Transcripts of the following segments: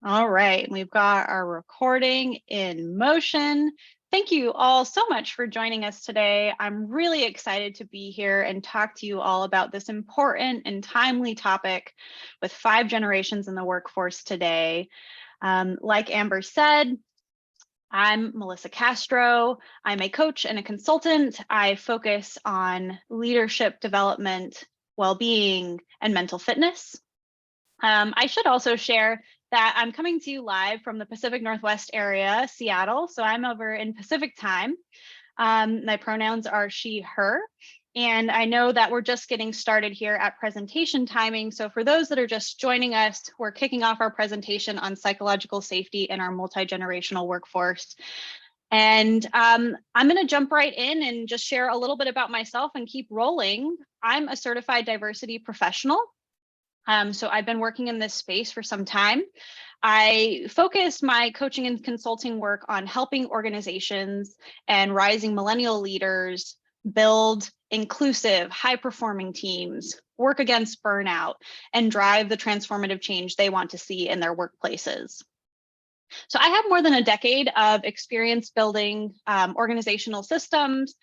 All right, we've got our recording in motion. Thank you all so much for joining us today. I'm really excited to be here and talk to you all about this important and timely topic with 5 generations in the workforce today. Like Amber said, I'm Melissa Castro. I'm a coach and a consultant. I focus on leadership development, well-being, and mental fitness. I should also share that I'm coming to you live from the Pacific Northwest area, Seattle. So I'm over in Pacific time. My pronouns are she, her. And I know that we're just getting started here at presentation timing. So for those that are just joining us, we're kicking off our presentation on psychological safety in our multi-generational workforce. And I'm going to jump right in and just share a little bit about myself and keep rolling. I'm a certified diversity professional. So I've been working in this space for some time. I focus my coaching and consulting work on helping organizations and rising millennial leaders build inclusive, high-performing teams, work against burnout, and drive the transformative change they want to see in their workplaces. So I have more than a decade of experience building organizational systems,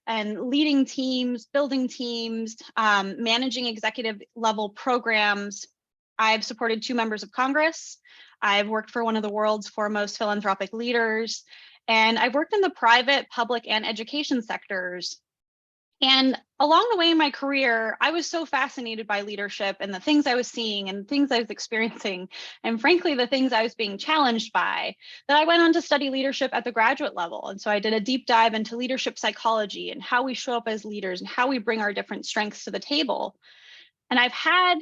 and leading teams, building teams, managing executive level programs. I've supported 2 members of Congress. I've worked for one of the world's foremost philanthropic leaders, and I've worked in the private, public, and education sectors. And along the way in my career, I was so fascinated by leadership and the things I was seeing and things I was experiencing, and frankly, the things I was being challenged by, that I went on to study leadership at the graduate level. And so I did a deep dive into leadership psychology and how we show up as leaders and how we bring our different strengths to the table. And I've had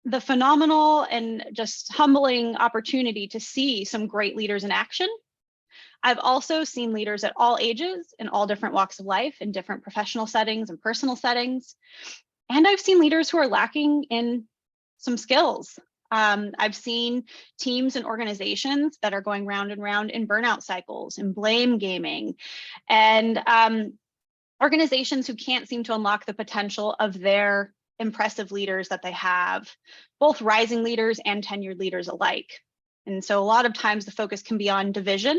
the phenomenal and just humbling opportunity to see some great leaders in action. I've also seen leaders at all ages in all different walks of life, in different professional settings and personal settings. And I've seen leaders who are lacking in some skills. I've seen teams and organizations that are going round and round in burnout cycles and blame gaming, and organizations who can't seem to unlock the potential of their impressive leaders that they have, both rising leaders and tenured leaders alike. And so a lot of times the focus can be on division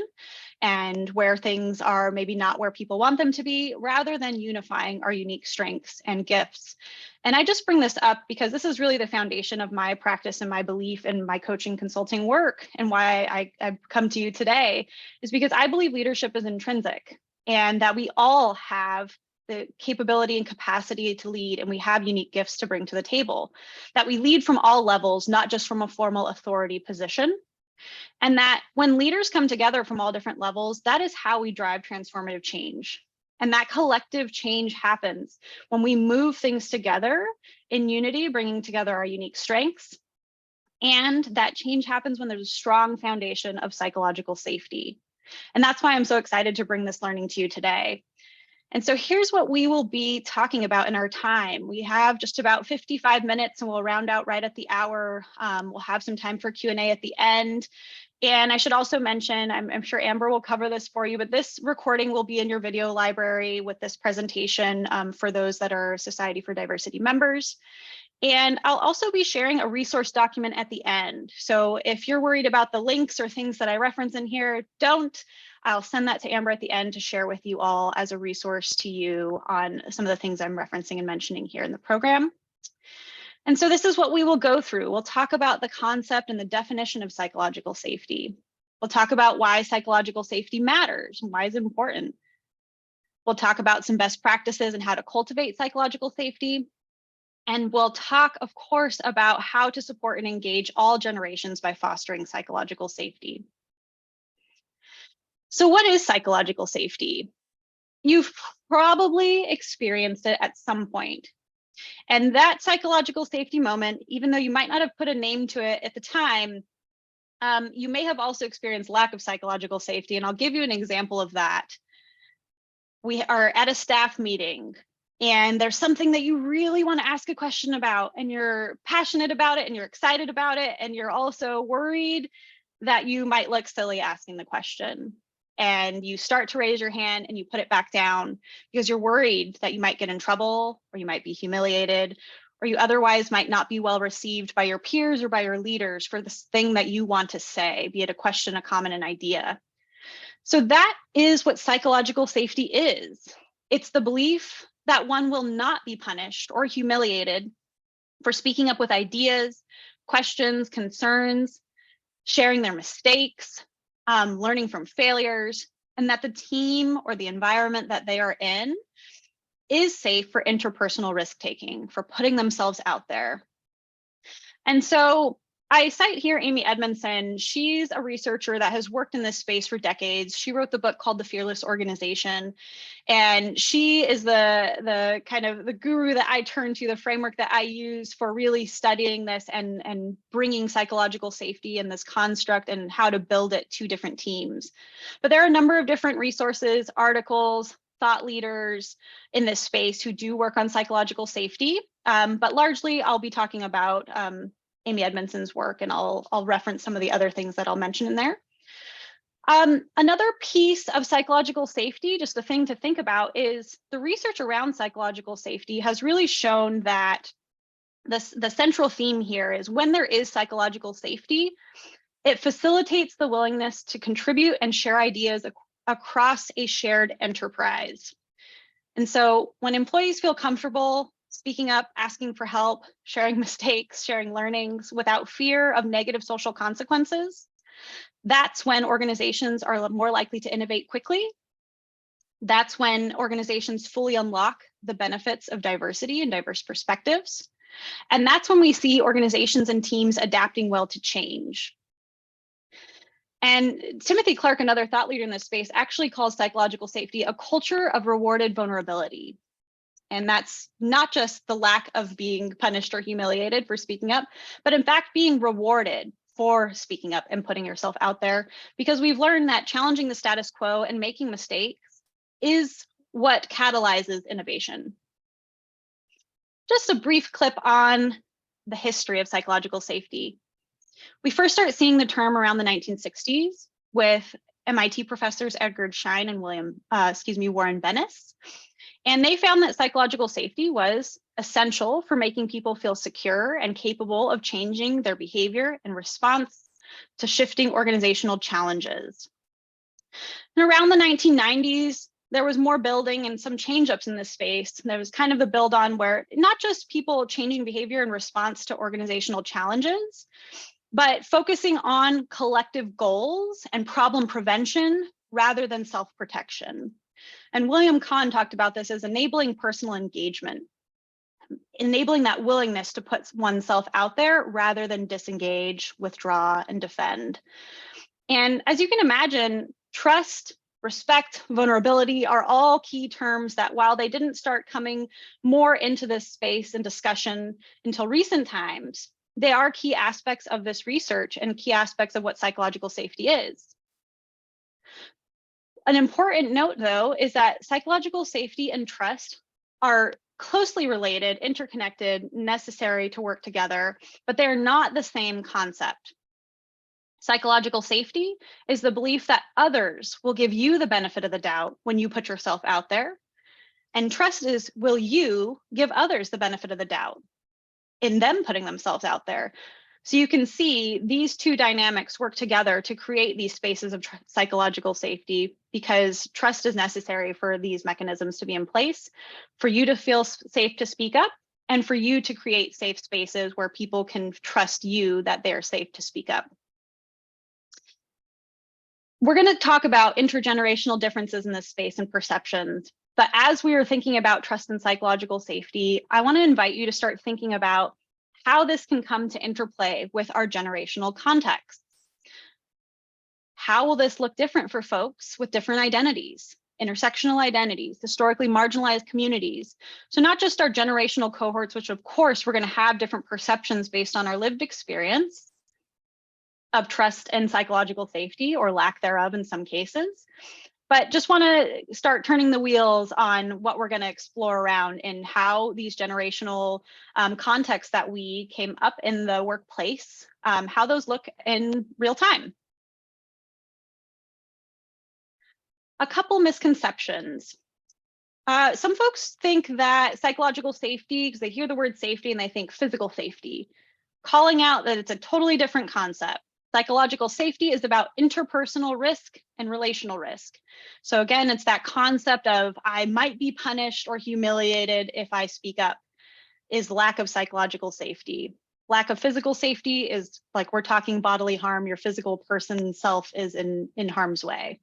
and where things are maybe not where people want them to be, rather than unifying our unique strengths and gifts. And I just bring this up because this is really the foundation of my practice and my belief in my coaching consulting work, and why I've come to you today is because I believe leadership is intrinsic, and that we all have the capability and capacity to lead, and we have unique gifts to bring to the table, that we lead from all levels, not just from a formal authority position. And that when leaders come together from all different levels, that is how we drive transformative change. And that collective change happens when we move things together in unity, bringing together our unique strengths. And that change happens when there's a strong foundation of psychological safety. And that's why I'm so excited to bring this learning to you today. And so here's what we will be talking about in our time. We have just about 55 minutes and we'll round out right at the hour. We'll have some time for Q&A at the end. And I should also mention, I'm sure Amber will cover this for you, but this recording will be in your video library with this presentation for those that are Society for Diversity members. And I'll also be sharing a resource document at the end. So if you're worried about the links or things that I reference in here, I'll send that to Amber at the end to share with you all as a resource to you on some of the things I'm referencing and mentioning here in the program. And so this is what we will go through. We'll talk about the concept and the definition of psychological safety. We'll talk about why psychological safety matters and why it's important. We'll talk about some best practices and how to cultivate psychological safety. And we'll talk, of course, about how to support and engage all generations by fostering psychological safety. So what is psychological safety? You've probably experienced it at some point. And that psychological safety moment, even though you might not have put a name to it at the time, you may have also experienced lack of psychological safety. And I'll give you an example of that. We are at a staff meeting and there's something that you really want to ask a question about, and you're passionate about it and you're excited about it, and you're also worried that you might look silly asking the question. And you start to raise your hand and you put it back down because you're worried that you might get in trouble or you might be humiliated, or you otherwise might not be well received by your peers or by your leaders for this thing that you want to say, be it a question, a comment, an idea. So that is what psychological safety is. It's the belief that one will not be punished or humiliated for speaking up with ideas, questions, concerns, sharing their mistakes, learning from failures, and that the team or the environment that they are in is safe for interpersonal risk-taking, for putting themselves out there. And so I cite here Amy Edmondson. She's a researcher that has worked in this space for decades. She wrote the book called The Fearless Organization. And she is the kind of the guru that I turn to, the framework that I use for really studying this and bringing psychological safety in this construct and how to build it to different teams. But there are a number of different resources, articles, thought leaders in this space who do work on psychological safety. But largely I'll be talking about Amy Edmondson's work, and I'll reference some of the other things that I'll mention in there. Another piece of psychological safety, just a thing to think about, is the research around psychological safety has really shown that the central theme here is when there is psychological safety, it facilitates the willingness to contribute and share ideas across a shared enterprise. And so when employees feel comfortable speaking up, asking for help, sharing mistakes, sharing learnings without fear of negative social consequences, that's when organizations are more likely to innovate quickly. That's when organizations fully unlock the benefits of diversity and diverse perspectives. And that's when we see organizations and teams adapting well to change. And Timothy Clark, another thought leader in this space, actually calls psychological safety a culture of rewarded vulnerability. And that's not just the lack of being punished or humiliated for speaking up, but in fact, being rewarded for speaking up and putting yourself out there, because we've learned that challenging the status quo and making mistakes is what catalyzes innovation. Just a brief clip on the history of psychological safety. We first start seeing the term around the 1960s with MIT professors Edgar Schein and Warren Bennis. And they found that psychological safety was essential for making people feel secure and capable of changing their behavior in response to shifting organizational challenges. And around the 1990s, there was more building and some change-ups in this space. There was kind of the build on where not just people changing behavior in response to organizational challenges, but focusing on collective goals and problem prevention rather than self-protection. And William Kahn talked about this as enabling personal engagement, enabling that willingness to put oneself out there rather than disengage, withdraw, and defend. And as you can imagine, trust, respect, vulnerability are all key terms that, while they didn't start coming more into this space and discussion until recent times, they are key aspects of this research and key aspects of what psychological safety is. An important note, though, is that psychological safety and trust are closely related, interconnected, necessary to work together, but they're not the same concept. Psychological safety is the belief that others will give you the benefit of the doubt when you put yourself out there. And trust is, will you give others the benefit of the doubt in them putting themselves out there? So you can see these two dynamics work together to create these spaces of psychological safety, because trust is necessary for these mechanisms to be in place, for you to feel safe to speak up, and for you to create safe spaces where people can trust you that they're safe to speak up. We're going to talk about intergenerational differences in this space and perceptions. But as we are thinking about trust and psychological safety, I want to invite you to start thinking about how this can come to interplay with our generational contexts. How will this look different for folks with different identities, intersectional identities, historically marginalized communities? So not just our generational cohorts, which of course we're going to have different perceptions based on our lived experience of trust and psychological safety, or lack thereof in some cases, but just want to start turning the wheels on what we're going to explore around in how these generational contexts that we came up in the workplace, how those look in real time. A couple misconceptions. Some folks think that psychological safety, because they hear the word safety and they think physical safety, calling out that it's a totally different concept. Psychological safety is about interpersonal risk and relational risk. So again, it's that concept of I might be punished or humiliated if I speak up, is lack of psychological safety. Lack of physical safety is like we're talking bodily harm, your physical person self is in harm's way.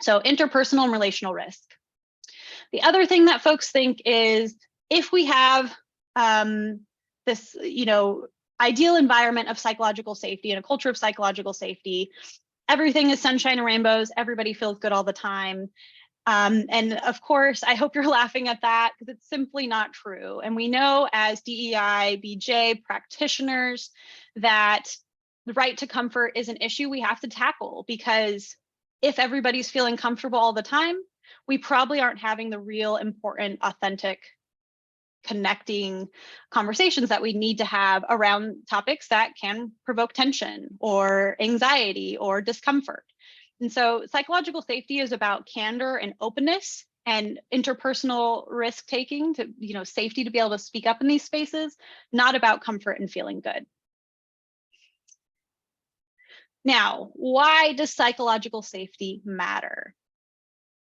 So interpersonal and relational risk. The other thing that folks think is if we have this, ideal environment of psychological safety and a culture of psychological safety, everything is sunshine and rainbows, everybody feels good all the time. And of course, I hope you're laughing at that because it's simply not true. And we know as DEI, BJ practitioners that the right to comfort is an issue we have to tackle, because if everybody's feeling comfortable all the time, we probably aren't having the real important, authentic, connecting conversations that we need to have around topics that can provoke tension or anxiety or discomfort. And so psychological safety is about candor and openness and interpersonal risk taking to, safety to be able to speak up in these spaces, not about comfort and feeling good. Now, why does psychological safety matter?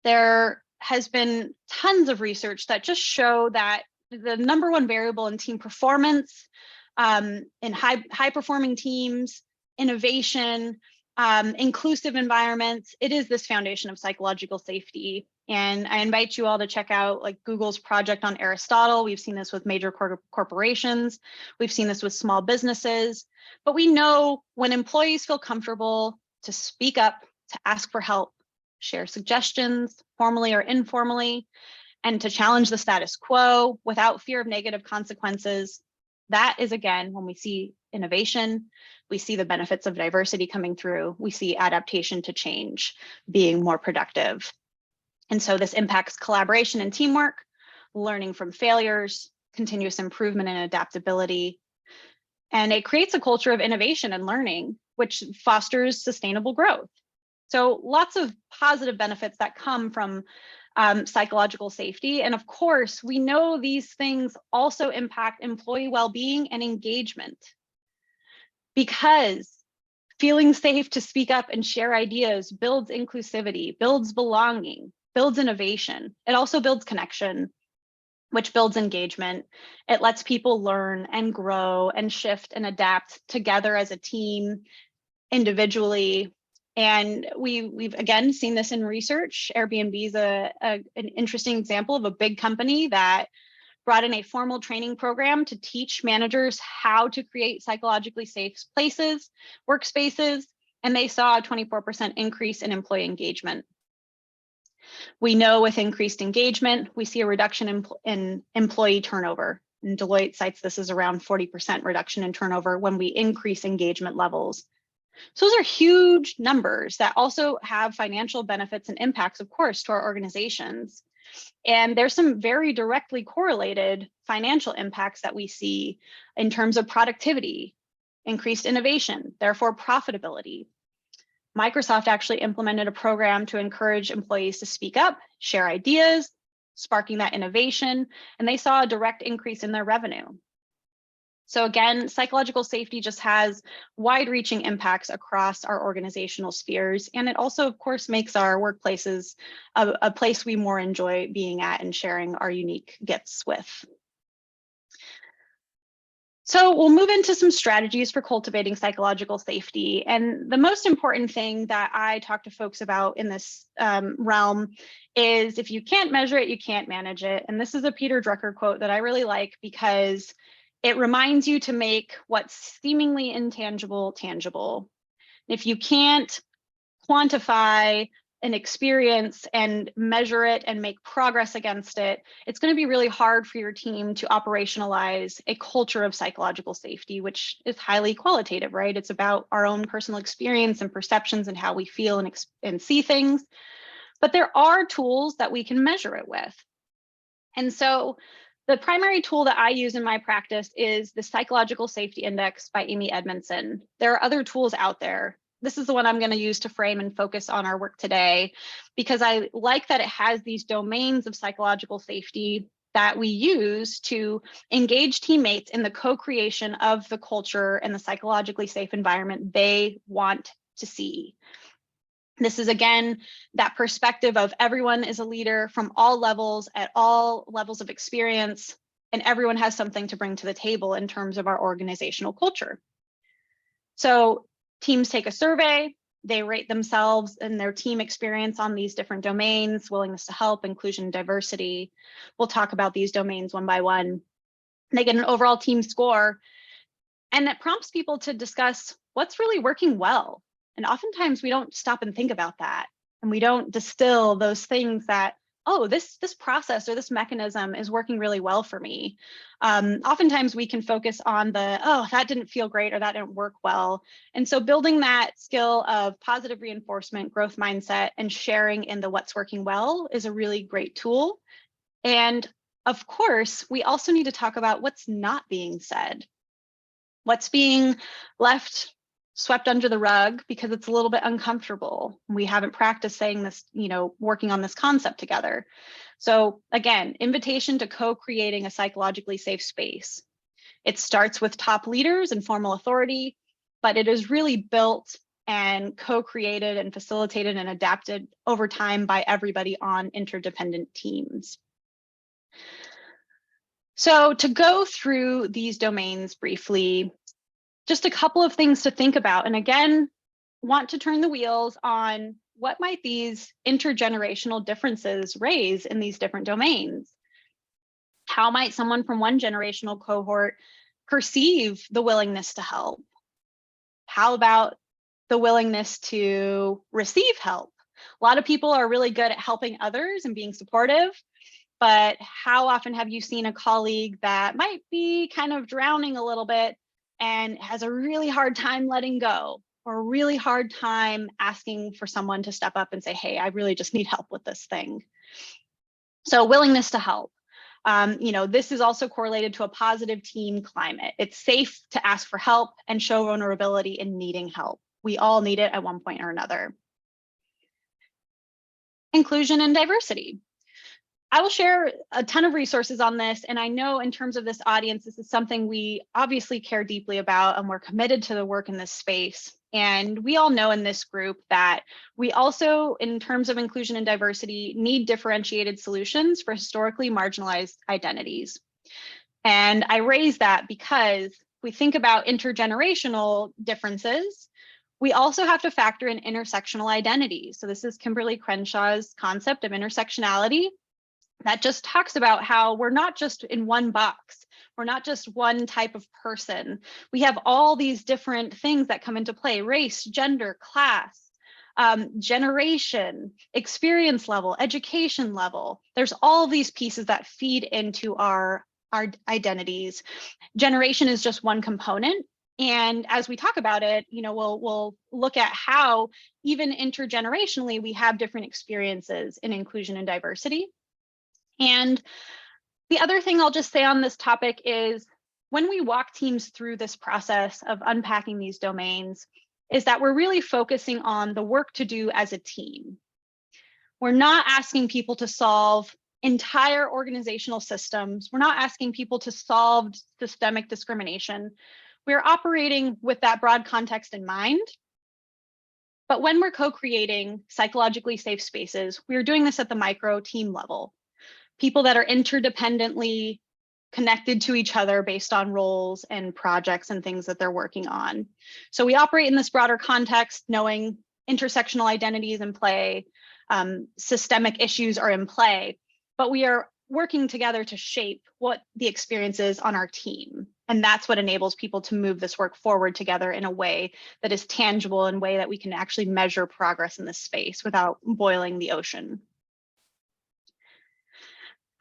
There has been tons of research that just show that the number one variable in team performance, in high performing teams, innovation, inclusive environments, it is this foundation of psychological safety. And I invite you all to check out like Google's project on Aristotle. We've seen this with major corporations. We've seen this with small businesses. But we know when employees feel comfortable to speak up, to ask for help, share suggestions, formally or informally, and to challenge the status quo without fear of negative consequences, that is, again, when we see innovation, we see the benefits of diversity coming through, we see adaptation to change being more productive. And so this impacts collaboration and teamwork, learning from failures, continuous improvement and adaptability. And it creates a culture of innovation and learning, which fosters sustainable growth. So lots of positive benefits that come from psychological safety. And of course, we know these things also impact employee well-being and engagement, because feeling safe to speak up and share ideas builds inclusivity, builds belonging, builds innovation. It also builds connection, which builds engagement. It lets people learn and grow and shift and adapt together as a team, individually. And we've again seen this in research. Airbnb is an interesting example of a big company that brought in a formal training program to teach managers how to create psychologically safe places, workspaces, and they saw a 24% increase in employee engagement. We know with increased engagement, we see a reduction in employee turnover. And Deloitte cites this as around 40% reduction in turnover when we increase engagement levels. So those are huge numbers that also have financial benefits and impacts, of course, to our organizations. And there's some very directly correlated financial impacts that we see in terms of productivity, increased innovation, therefore profitability. Microsoft actually implemented a program to encourage employees to speak up, share ideas, sparking that innovation, and they saw a direct increase in their revenue. So again, psychological safety just has wide-reaching impacts across our organizational spheres. And it also, of course, makes our workplaces a place we more enjoy being at and sharing our unique gifts with. So we'll move into some strategies for cultivating psychological safety. And the most important thing that I talk to folks about in this realm is if you can't measure it, you can't manage it. And this is a Peter Drucker quote that I really like because it reminds you to make what's seemingly intangible tangible. If you can't quantify an experience and measure it and make progress against it, it's going to be really hard for your team to operationalize a culture of psychological safety, which is highly qualitative, right? It's about our own personal experience and perceptions and how we feel and see things. But there are tools that we can measure it with. And so the primary tool that I use in my practice is the Psychological Safety Index by Amy Edmondson. There are other tools out there. this is the one I'm going to use to frame and focus on our work today, because I like that it has these domains of psychological safety that we use to engage teammates in the co-creation of the culture and the psychologically safe environment they want to see. This is, again, that perspective of everyone is a leader from all levels, at all levels of experience, and everyone has something to bring to the table in terms of our organizational culture. So teams take a survey, they rate themselves and their team experience on these different domains: willingness to help, inclusion, diversity. We'll talk about these domains one by one. They get an overall team score, and it prompts people to discuss what's really working well. And oftentimes we don't stop and think about that, and we don't distill those things that, oh, this process or this mechanism is working really well for me. Oftentimes we can focus on the, oh, that didn't feel great or that didn't work well. And so building that skill of positive reinforcement, growth mindset, and sharing in the what's working well is a really great tool. And of course, we also need to talk about what's not being said, what's being left swept under the rug because it's a little bit uncomfortable. We haven't practiced saying this, working on this concept together. So again, invitation to co-creating a psychologically safe space. It starts with top leaders and formal authority, but it is really built and co-created and facilitated and adapted over time by everybody on interdependent teams. So to go through these domains briefly, just a couple of things to think about. And again, want to turn the wheels on what might these intergenerational differences raise in these different domains. How might someone from one generational cohort perceive the willingness to help? How about the willingness to receive help? A lot of people are really good at helping others and being supportive, but how often have you seen a colleague that might be kind of drowning a little bit and has a really hard time letting go, or a really hard time asking for someone to step up and say, hey, I really just need help with this thing? So willingness to help. This is also correlated to a positive team climate. It's safe to ask for help and show vulnerability in needing help. We all need it at one point or another. Inclusion and diversity. I will share a ton of resources on this, and I know in terms of this audience, this is something we obviously care deeply about, and we're committed to the work in this space. And we all know in this group that we also, in terms of inclusion and diversity, need differentiated solutions for historically marginalized identities. And I raise that because we think about intergenerational differences. We also have to factor in intersectional identities. So this is Kimberly Crenshaw's concept of intersectionality, that just talks about how we're not just in one box. We're not just one type of person. We have all these different things that come into play: race, gender, class, generation, experience level, education level. There's all of these pieces that feed into our identities. Generation is just one component. And as we talk about it, we'll look at how even intergenerationally, we have different experiences in inclusion and diversity. And the other thing I'll just say on this topic is, when we walk teams through this process of unpacking these domains, is that we're really focusing on the work to do as a team. We're not asking people to solve entire organizational systems. We're not asking people to solve systemic discrimination. We're operating with that broad context in mind. But when we're co-creating psychologically safe spaces, we're doing this at the micro team level. People that are interdependently connected to each other based on roles and projects and things that they're working on. So we operate in this broader context, knowing intersectional identities in play, systemic issues are in play, but we are working together to shape what the experience is on our team. And that's what enables people to move this work forward together in a way that is tangible, in a way that we can actually measure progress in this space without boiling the ocean.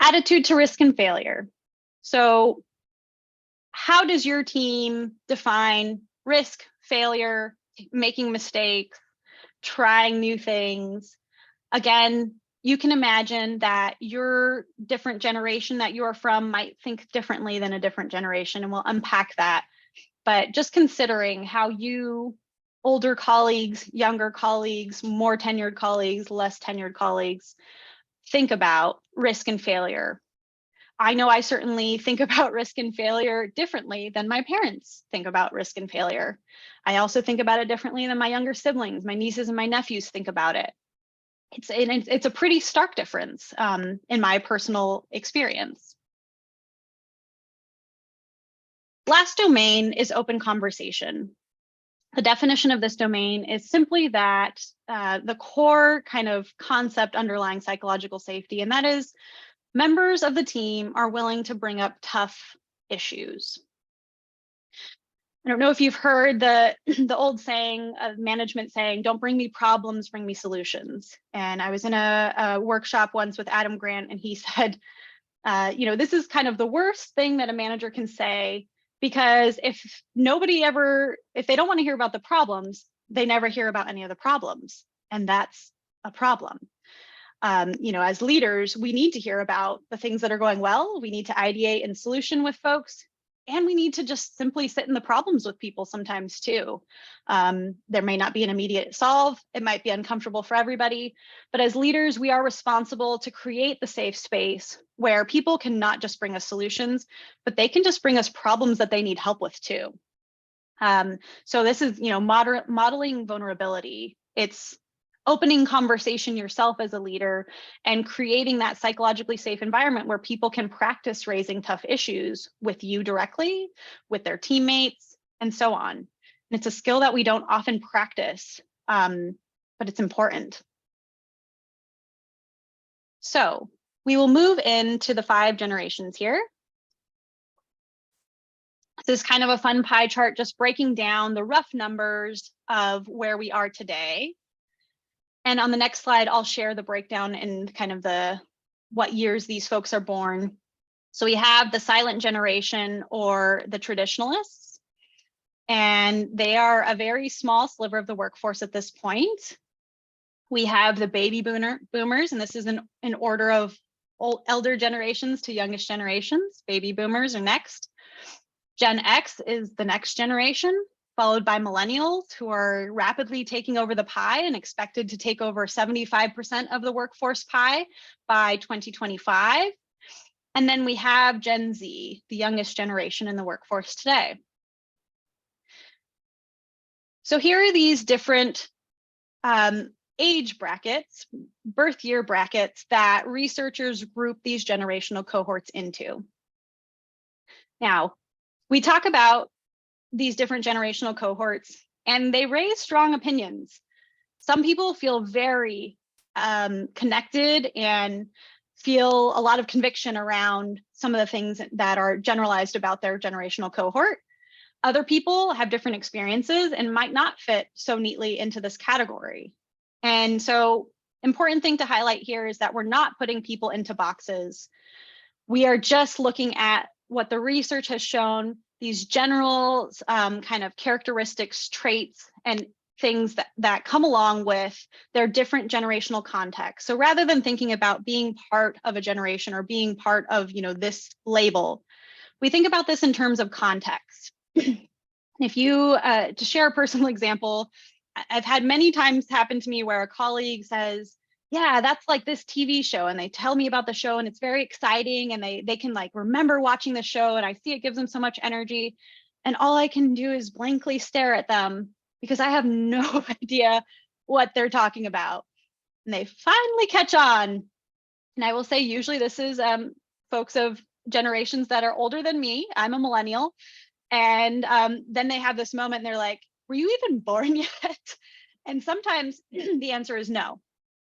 Attitude to risk and failure. So how does your team define risk, failure, making mistakes, trying new things? Again, you can imagine that your different generation that you are from might think differently than a different generation, and we'll unpack that. But just considering how you older colleagues, younger colleagues, more tenured colleagues, less tenured colleagues think about risk and failure. I know I certainly think about risk and failure differently than my parents think about risk and failure. I also think about it differently than my younger siblings, my nieces and my nephews think about it. It's a pretty stark difference in my personal experience. Last domain is open conversation. The definition of this domain is simply that the core kind of concept underlying psychological safety, and that is members of the team are willing to bring up tough issues. I don't know if you've heard the old saying of management saying, don't bring me problems, bring me solutions. And I was in a workshop once with Adam Grant, and he said, this is kind of the worst thing that a manager can say, because if they don't want to hear about the problems, they never hear about any of the problems. And that's a problem. As leaders, we need to hear about the things that are going well. We need to ideate and solution with folks. And we need to just simply sit in the problems with people sometimes too. There may not be an immediate solve. It might be uncomfortable for everybody. But as leaders, we are responsible to create the safe space where people can not just bring us solutions, but they can just bring us problems that they need help with too. So this is, modeling vulnerability. It's opening conversation yourself as a leader and creating that psychologically safe environment where people can practice raising tough issues with you directly, with their teammates, and so on. And it's a skill that we don't often practice, but it's important. So we will move into the 5 generations here. This is kind of a fun pie chart, just breaking down the rough numbers of where we are today. And on the next slide, I'll share the breakdown in kind of what years these folks are born. So we have the silent generation, or the traditionalists, and they are a very small sliver of the workforce at this point. We have the baby boomers, and this is in order of elder generations to youngest generations. Baby boomers are next. Gen X is the next generation, followed by millennials, who are rapidly taking over the pie and expected to take over 75% of the workforce pie by 2025. And then we have Gen Z, the youngest generation in the workforce today. So here are these different age brackets, birth year brackets, that researchers group these generational cohorts into. Now, we talk about these different generational cohorts, and they raise strong opinions. Some people feel very connected and feel a lot of conviction around some of the things that are generalized about their generational cohort. Other people have different experiences and might not fit so neatly into this category. And so, important thing to highlight here is that we're not putting people into boxes. We are just looking at what the research has shown, these general kind of characteristics, traits, and things that come along with their different generational contexts. So rather than thinking about being part of a generation or being part of this label, we think about this in terms of context. If you, to share a personal example, I've had many times happen to me where a colleague says, yeah, that's like this TV show, and they tell me about the show and it's very exciting, and they can like remember watching the show, and I see it gives them so much energy, and all I can do is blankly stare at them because I have no idea what they're talking about. And they finally catch on. And I will say, usually this is folks of generations that are older than me. I'm a millennial. And then they have this moment and they're like, were you even born yet? And sometimes the answer is no.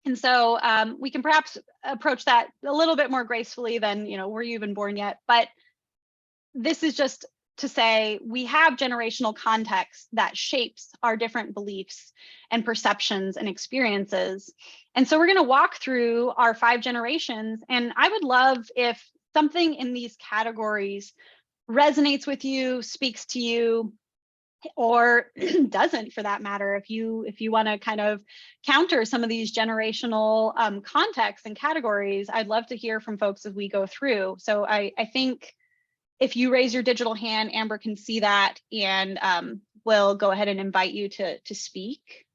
And so we can perhaps approach that a little bit more gracefully than, were you even born yet? But this is just to say we have generational context that shapes our different beliefs and perceptions and experiences. And so we're going to walk through our 5 generations. And I would love if something in these categories resonates with you, speaks to you, or doesn't, for that matter. If you want to kind of counter some of these generational contexts and categories, I'd love to hear from folks as we go through. So I think if you raise your digital hand, Amber can see that, and we'll go ahead and invite you to speak.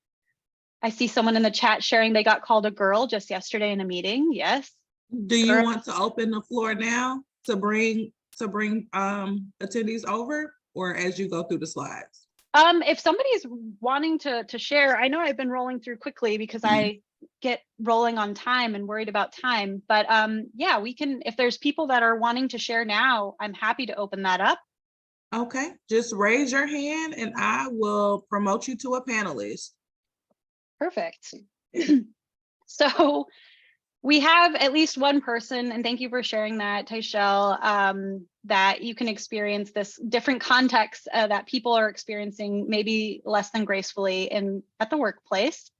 I see someone in the chat sharing they got called a girl just yesterday in a meeting. Yes. Do you want to open the floor now to bring attendees over, or as you go through the slides? If somebody's wanting to share, I know I've been rolling through quickly because I get rolling on time and worried about time, but yeah, we can, if there's people that are wanting to share now, I'm happy to open that up. Okay, just raise your hand and I will promote you to a panelist. Perfect. So we have at least one person, and thank you for sharing that, Taishel, that you can experience this different context that people are experiencing maybe less than gracefully at the workplace.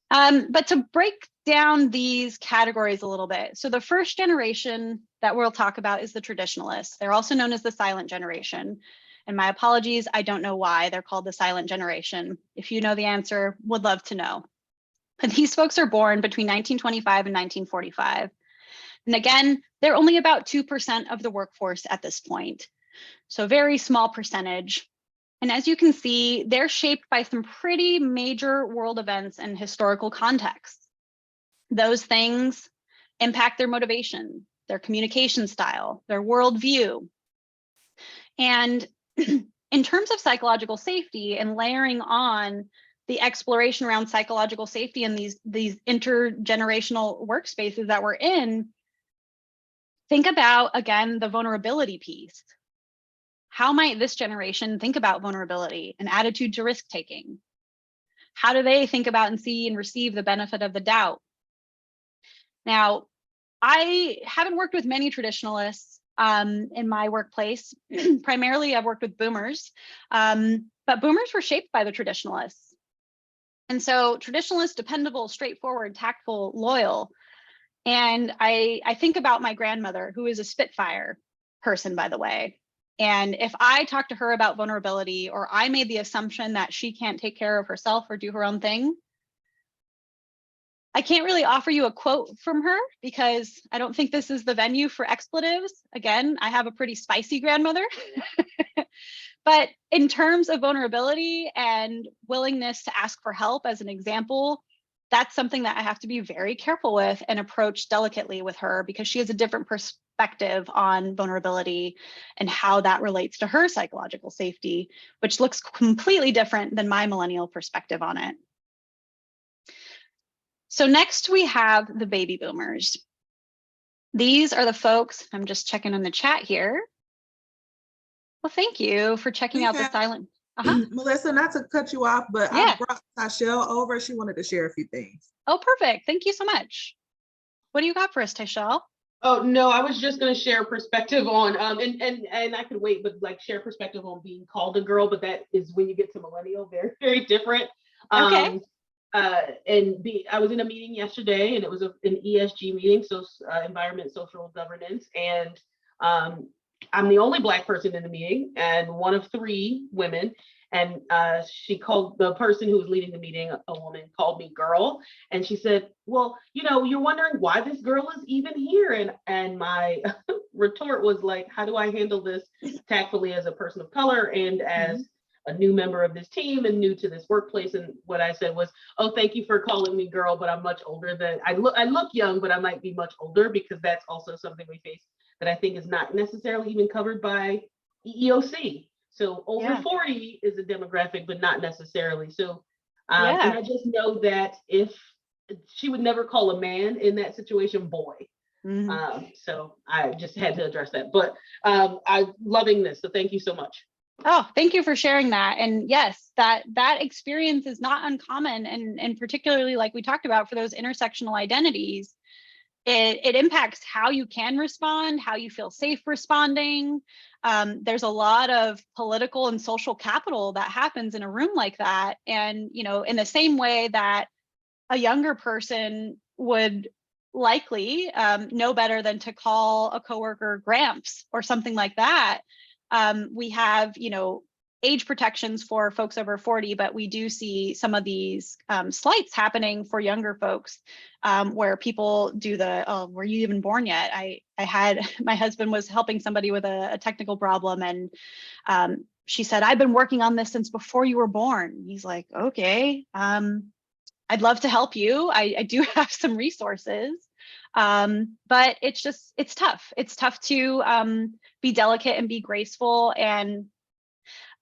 But to break down these categories a little bit. So the first generation that we'll talk about is the traditionalists. They're also known as the silent generation. And my apologies, I don't know why they're called the silent generation. If you know the answer, would love to know. But these folks are born between 1925 and 1945. And again, they're only about 2% of the workforce at this point. So very small percentage. And as you can see, they're shaped by some pretty major world events and historical contexts. Those things impact their motivation, their communication style, their worldview. And in terms of psychological safety and layering on the exploration around psychological safety in these intergenerational workspaces that we're in, think about, again, the vulnerability piece. How might this generation think about vulnerability and attitude to risk taking? How do they think about and see and receive the benefit of the doubt? Now, I haven't worked with many traditionalists in my workplace. Primarily, I've worked with boomers, but boomers were shaped by the traditionalists. And so traditionalists, dependable, straightforward, tactful, loyal. And I think about my grandmother, who is a Spitfire person, by the way. And if I talk to her about vulnerability, or I made the assumption that she can't take care of herself or do her own thing, I can't really offer you a quote from her because I don't think this is the venue for expletives. Again, I have a pretty spicy grandmother. But in terms of vulnerability and willingness to ask for help, as an example, that's something that I have to be very careful with and approach delicately with her, because she has a different perspective on vulnerability and how that relates to her psychological safety, which looks completely different than my millennial perspective on it. So next we have the baby boomers. These are the folks, I'm just checking in the chat here. Well, thank you for checking out the silent. Melissa, not to cut you off, but yeah. I brought Taishel over. She wanted to share a few things. Oh, perfect. Thank you so much. What do you got for us, Taishel? Oh, no, I was just going to share perspective on, and I could wait, but like share perspective on being called a girl, but that is when you get to millennial, very, very different. Okay. I was in a meeting yesterday, and it was an ESG meeting, so environment, social governance, and I'm the only Black person in the meeting and one of 3 women. And she called the person who was leading the meeting, a woman, called me girl. And she said, well, you know, you're wondering why this girl is even here. And my retort was like, how do I handle this tactfully as a person of color and as a new member of this team and new to this workplace? And what I said was, oh, thank you for calling me girl, but I'm much older than I look young, but I might be much older, because that's also something we face that I think is not necessarily even covered by EEOC. So over 40 is a demographic, but not necessarily. So, and I just know that if she would never call a man in that situation boy. So I just had to address that, but I'm loving this. So thank you so much. Oh, thank you for sharing that. And yes, that experience is not uncommon. And particularly, like we talked about, for those intersectional identities, it impacts how you can respond, how you feel safe responding. There's a lot of political and social capital that happens in a room like that. And, you know, in the same way that a younger person would likely know better than to call a coworker Gramps or something like that, we have, you know, age protections for folks over 40, but we do see some of these slights happening for younger folks, where people do the, oh, were you even born yet? I had, my husband was helping somebody with a technical problem, and she said, I've been working on this since before you were born. He's like, okay, I'd love to help you. I do have some resources, but it's tough. It's tough to be delicate and be graceful. And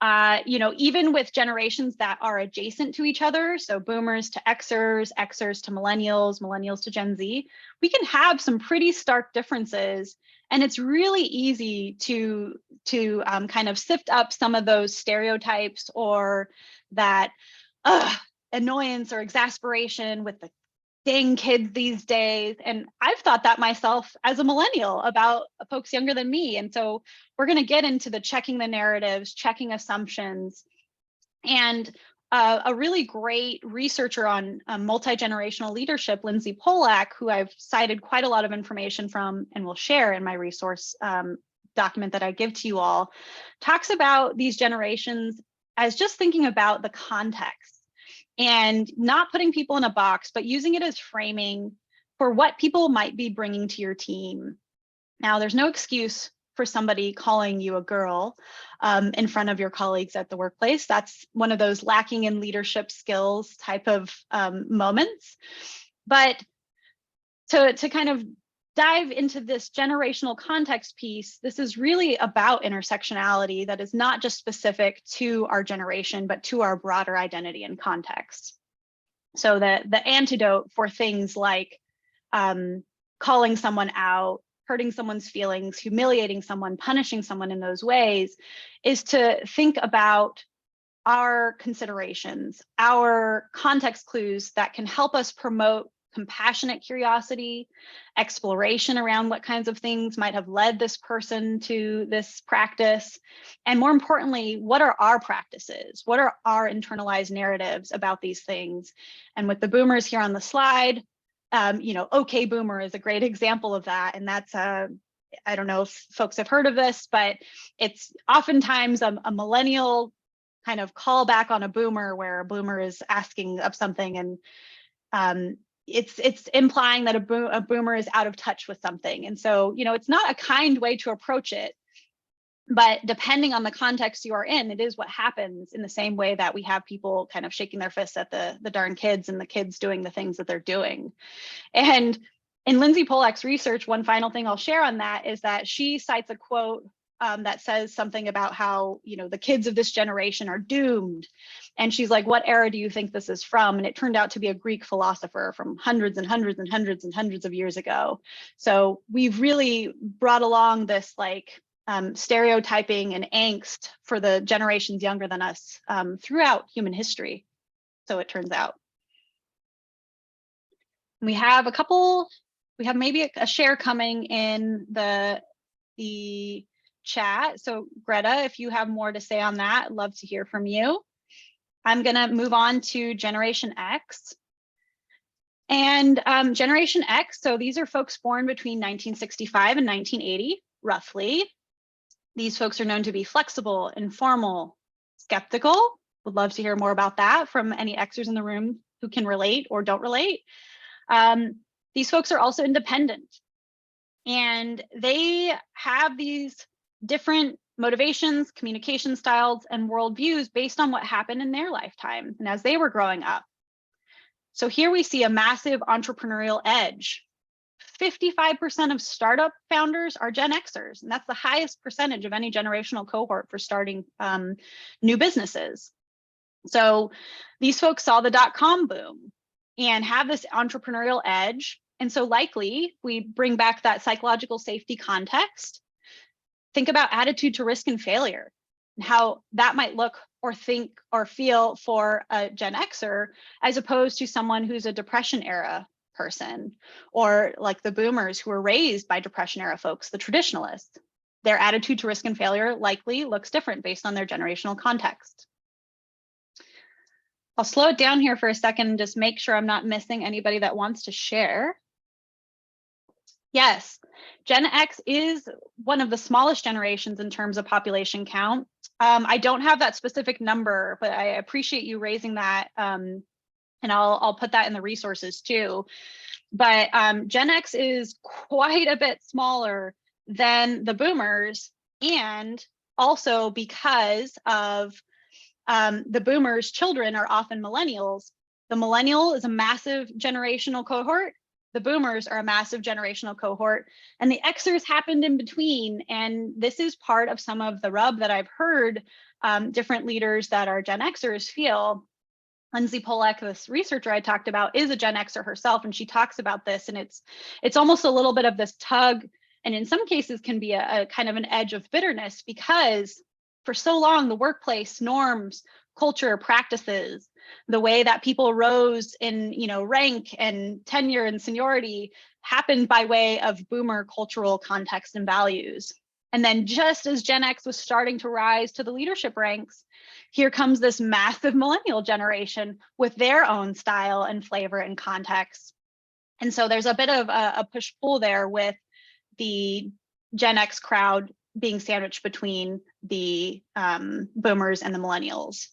even with generations that are adjacent to each other, so boomers to Xers, Xers to millennials, millennials to Gen Z, we can have some pretty stark differences. And it's really easy to kind of sift up some of those stereotypes or that annoyance or exasperation with the dang kids these days. And I've thought that myself as a millennial about folks younger than me. And so we're going to get into the checking the narratives, checking assumptions. And a really great researcher on multi-generational leadership, Lindsay Polak, who I've cited quite a lot of information from and will share in my resource document that I give to you all, talks about these generations as just thinking about the context and not putting people in a box, but using it as framing for what people might be bringing to your team. Now, there's no excuse for somebody calling you a girl in front of your colleagues at the workplace. That's one of those lacking in leadership skills type of moments. But to kind of dive into this generational context piece, this is really about intersectionality that is not just specific to our generation, but to our broader identity and context. So the antidote for things like calling someone out, hurting someone's feelings, humiliating someone, punishing someone in those ways, is to think about our considerations, our context clues that can help us promote compassionate curiosity, exploration around what kinds of things might have led this person to this practice. And more importantly, what are our practices? What are our internalized narratives about these things? And with the boomers here on the slide, OK Boomer is a great example of that. And that's I don't know if folks have heard of this, but it's oftentimes a millennial kind of callback on a boomer, where a boomer is asking of something, and it's implying that a boomer is out of touch with something. And so, it's not a kind way to approach it, but depending on the context you are in, it is what happens, in the same way that we have people kind of shaking their fists at the darn kids and the kids doing the things that they're doing. And in Lindsay Polak's research, one final thing I'll share on that is that she cites a quote that says something about how, the kids of this generation are doomed. And she's like, what era do you think this is from? And it turned out to be a Greek philosopher from hundreds and hundreds and hundreds and hundreds of years ago. So we've really brought along this stereotyping and angst for the generations younger than us throughout human history. So it turns out. We have maybe a share coming in the chat. So Greta, if you have more to say on that, I'd love to hear from you. I'm going to move on to Generation X. And Generation X, so these are folks born between 1965 and 1980, roughly. These folks are known to be flexible, informal, skeptical. Would love to hear more about that from any Xers in the room who can relate or don't relate. These folks are also independent, and they have these different motivations, communication styles, and worldviews based on what happened in their lifetime and as they were growing up. So here we see a massive entrepreneurial edge. 55% of startup founders are Gen Xers, and that's the highest percentage of any generational cohort for starting new businesses. So these folks saw the dot-com boom and have this entrepreneurial edge. And so likely we bring back that psychological safety context. Think about attitude to risk and failure and how that might look or think or feel for a Gen Xer, as opposed to someone who's a Depression era person, or like the boomers who were raised by Depression era folks, the traditionalists. Their attitude to risk and failure likely looks different based on their generational context. I'll slow it down here for a second and just make sure I'm not missing anybody that wants to share. Yes, Gen X is one of the smallest generations in terms of population count. I don't have that specific number, but I appreciate you raising that. And I'll put that in the resources too. But Gen X is quite a bit smaller than the boomers, and also because of the boomers' children are often millennials. The millennial is a massive generational cohort. The boomers are a massive generational cohort, and the Xers happened in between. And this is part of some of the rub that I've heard different leaders that are Gen Xers feel. Lindsay Polek, this researcher I talked about, is a Gen Xer herself, and she talks about this, and it's almost a little bit of this tug, and in some cases can be a kind of an edge of bitterness, because for so long the workplace norms, culture, practices, the way that people rose in rank and tenure and seniority happened by way of boomer cultural context and values. And then just as Gen X was starting to rise to the leadership ranks, here comes this massive millennial generation with their own style and flavor and context. And so there's a bit of a push-pull there with the Gen X crowd being sandwiched between the boomers and the millennials.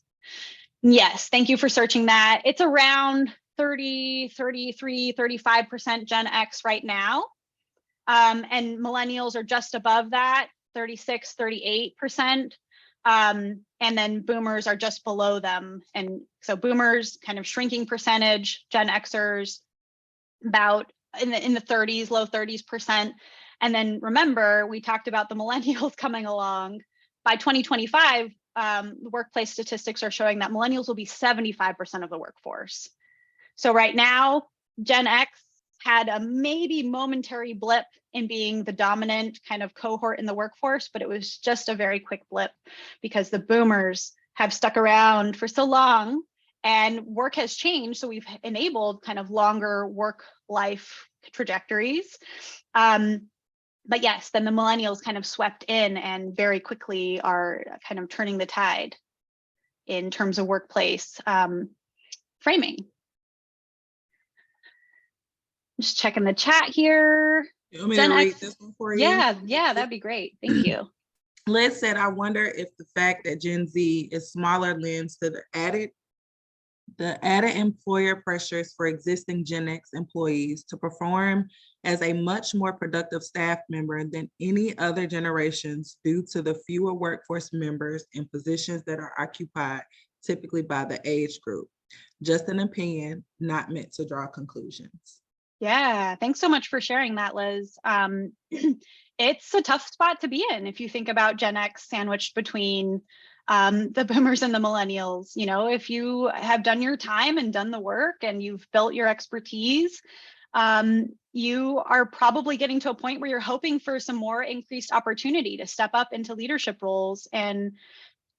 Yes, thank you for searching that. It's around 30, 33, 35% Gen X right now. And millennials are just above that, 36, 38%. And then boomers are just below them. And so boomers kind of shrinking percentage, Gen Xers about in the 30s, low 30s%. And then remember, we talked about the millennials coming along. By 2025, the workplace statistics are showing that millennials will be 75% of the workforce. So right now, Gen X had a maybe momentary blip in being the dominant kind of cohort in the workforce, but it was just a very quick blip because the boomers have stuck around for so long and work has changed. So we've enabled kind of longer work life trajectories. But yes, then the millennials kind of swept in and very quickly are kind of turning the tide in terms of workplace framing. Just checking the chat here. You want me to read this one for you? Yeah, that'd be great. Thank you. Liz said, I wonder if the fact that Gen Z is smaller lends to the added employer pressures for existing Gen X employees to perform as a much more productive staff member than any other generations due to the fewer workforce members in positions that are occupied typically by the age group. Just an opinion, not meant to draw conclusions. Yeah, thanks so much for sharing that, Liz. It's a tough spot to be in if you think about Gen X sandwiched between the boomers and the millennials. If you have done your time and done the work and you've built your expertise, you are probably getting to a point where you're hoping for some more increased opportunity to step up into leadership roles. And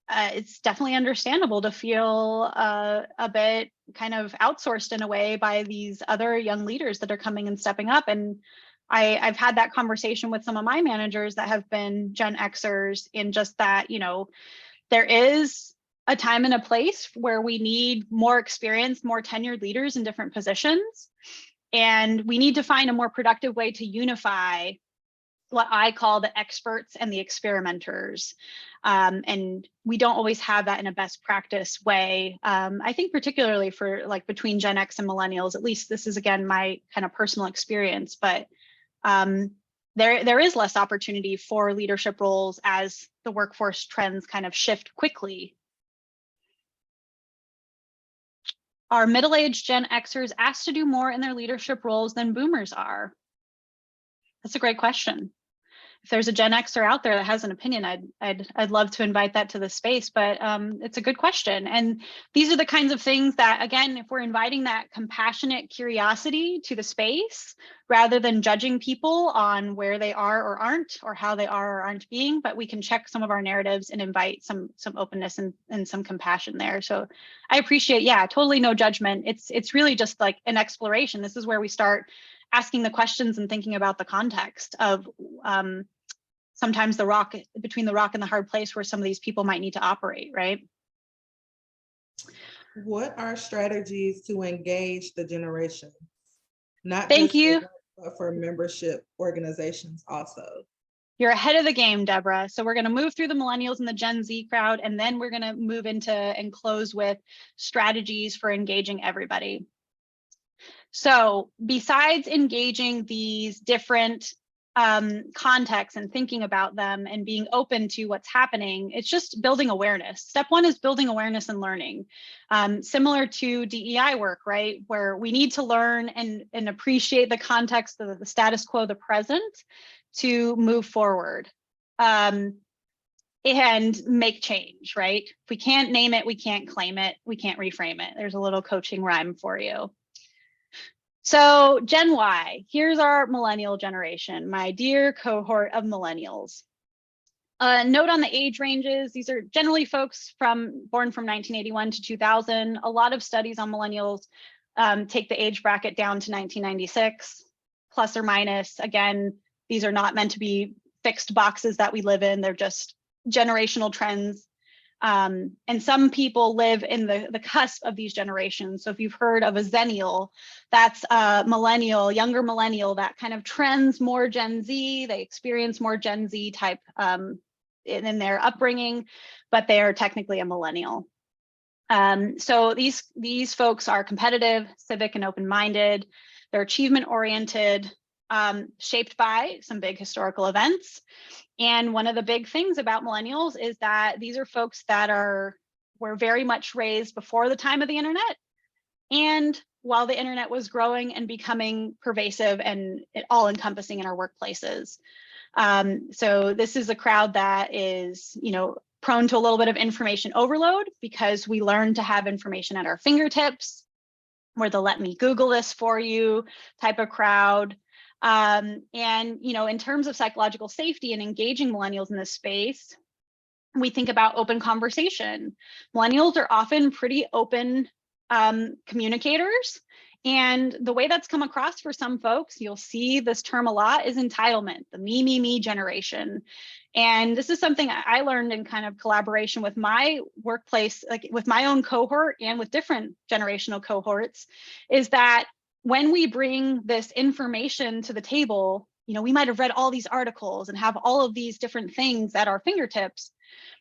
it's definitely understandable to feel a bit kind of outsourced in a way by these other young leaders that are coming and stepping up. And I've had that conversation with some of my managers that have been Gen Xers in just that, there is a time and a place where we need more experienced, more tenured leaders in different positions. And we need to find a more productive way to unify what I call the experts and the experimenters. And we don't always have that in a best practice way. I think particularly for like between Gen X and millennials, at least this is again, my kind of personal experience, but there is less opportunity for leadership roles as the workforce trends kind of shift quickly. Are middle-aged Gen Xers asked to do more in their leadership roles than boomers are? That's a great question. If there's a Gen Xer out there that has an opinion, I'd love to invite that to the space, but it's a good question. And these are the kinds of things that, again, if we're inviting that compassionate curiosity to the space, rather than judging people on where they are or aren't, or how they are or aren't being, but we can check some of our narratives and invite some openness and some compassion there. So I appreciate, totally no judgment. It's really just like an exploration. This is where we start asking the questions and thinking about the context of sometimes between the rock and the hard place where some of these people might need to operate, right? What are strategies to engage the generation? Not Thank just you. But for membership organizations also. You're ahead of the game, Deborah. So we're going to move through the millennials and the Gen Z crowd, and then we're going to move into and close with strategies for engaging everybody. So besides engaging these different contexts and thinking about them and being open to what's happening, it's just building awareness. Step one is building awareness and learning, similar to DEI work, right? Where we need to learn and appreciate the context of the status quo, the present, to move forward and make change, right? If we can't name it, we can't claim it, we can't reframe it. There's a little coaching rhyme for you. So Gen Y, here's our millennial generation, my dear cohort of millennials. Note on the age ranges, these are generally folks born from 1981 to 2000. A lot of studies on millennials take the age bracket down to 1996, plus or minus. Again, these are not meant to be fixed boxes that we live in. They're just generational trends. And some people live in the cusp of these generations. So if you've heard of a Zennial, that's a millennial, younger millennial that kind of trends more Gen Z. They experience more Gen Z type in their upbringing, but they are technically a millennial. So these folks are competitive, civic, and open-minded. They're achievement-oriented, shaped by some big historical events. And one of the big things about millennials is that these are folks that were very much raised before the time of the internet, and while the internet was growing and becoming pervasive and all-encompassing in our workplaces. So this is a crowd that is, prone to a little bit of information overload because we learn to have information at our fingertips. We're the let me Google this for you type of crowd. And, in terms of psychological safety and engaging millennials in this space, we think about open conversation. Millennials are often pretty open communicators. And the way that's come across for some folks, you'll see this term a lot, is entitlement, the me generation. And this is something I learned in kind of collaboration with my workplace, like with my own cohort and with different generational cohorts, is that when we bring this information to the table, we might have read all these articles and have all of these different things at our fingertips,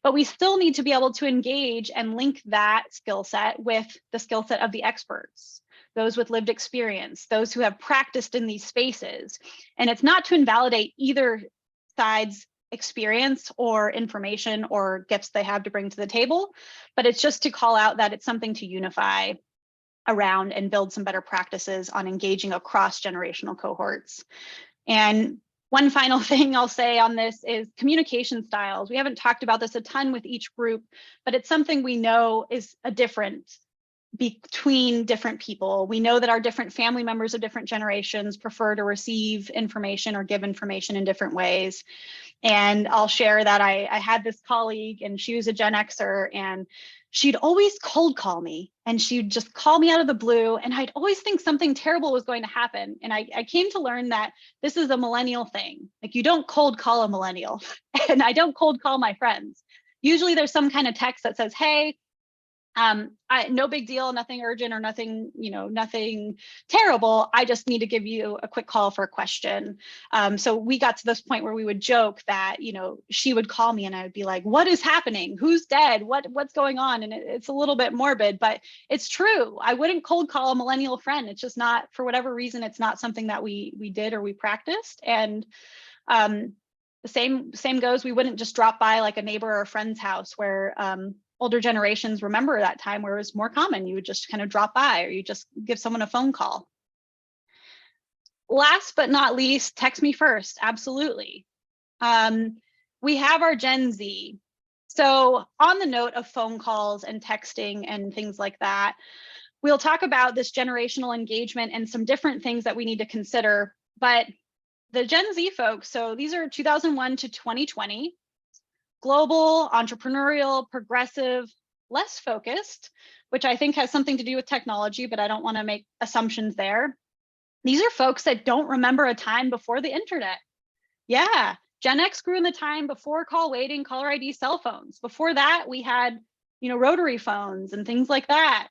but we still need to be able to engage and link that skill set with the skill set of the experts, those with lived experience, those who have practiced in these spaces. And it's not to invalidate either side's experience or information or gifts they have to bring to the table, but it's just to call out that it's something to unify around and build some better practices on engaging across generational cohorts. And one final thing I'll say on this is communication styles. We haven't talked about this a ton with each group, but it's something we know is a difference between different people. We know that our different family members of different generations prefer to receive information or give information in different ways. And I'll share that I had this colleague, and she was a Gen Xer, and she'd always cold call me, and she'd just call me out of the blue, and I'd always think something terrible was going to happen. And I came to learn that this is a millennial thing. Like, you don't cold call a millennial, and I don't cold call my friends. Usually there's some kind of text that says, hey, no big deal, nothing urgent or nothing, nothing terrible. I just need to give you a quick call for a question. So we got to this point where we would joke that, she would call me and I would be like, what is happening? Who's dead? What's going on? And it's a little bit morbid, but it's true. I wouldn't cold call a millennial friend. It's just not, for whatever reason, it's not something that we did or we practiced. And the same goes, we wouldn't just drop by like a neighbor or a friend's house where older generations remember that time where it was more common. You would just kind of drop by, or you just give someone a phone call. Last but not least, text me first. Absolutely. We have our Gen Z. So on the note of phone calls and texting and things like that, we'll talk about this generational engagement and some different things that we need to consider. But the Gen Z folks, so these are 2001 to 2020, global, entrepreneurial, progressive, less focused, which I think has something to do with technology, but I don't want to make assumptions there. These are folks that don't remember a time before the internet. Yeah, Gen X grew in the time before call waiting, caller ID, cell phones. Before that, we had, rotary phones and things like that.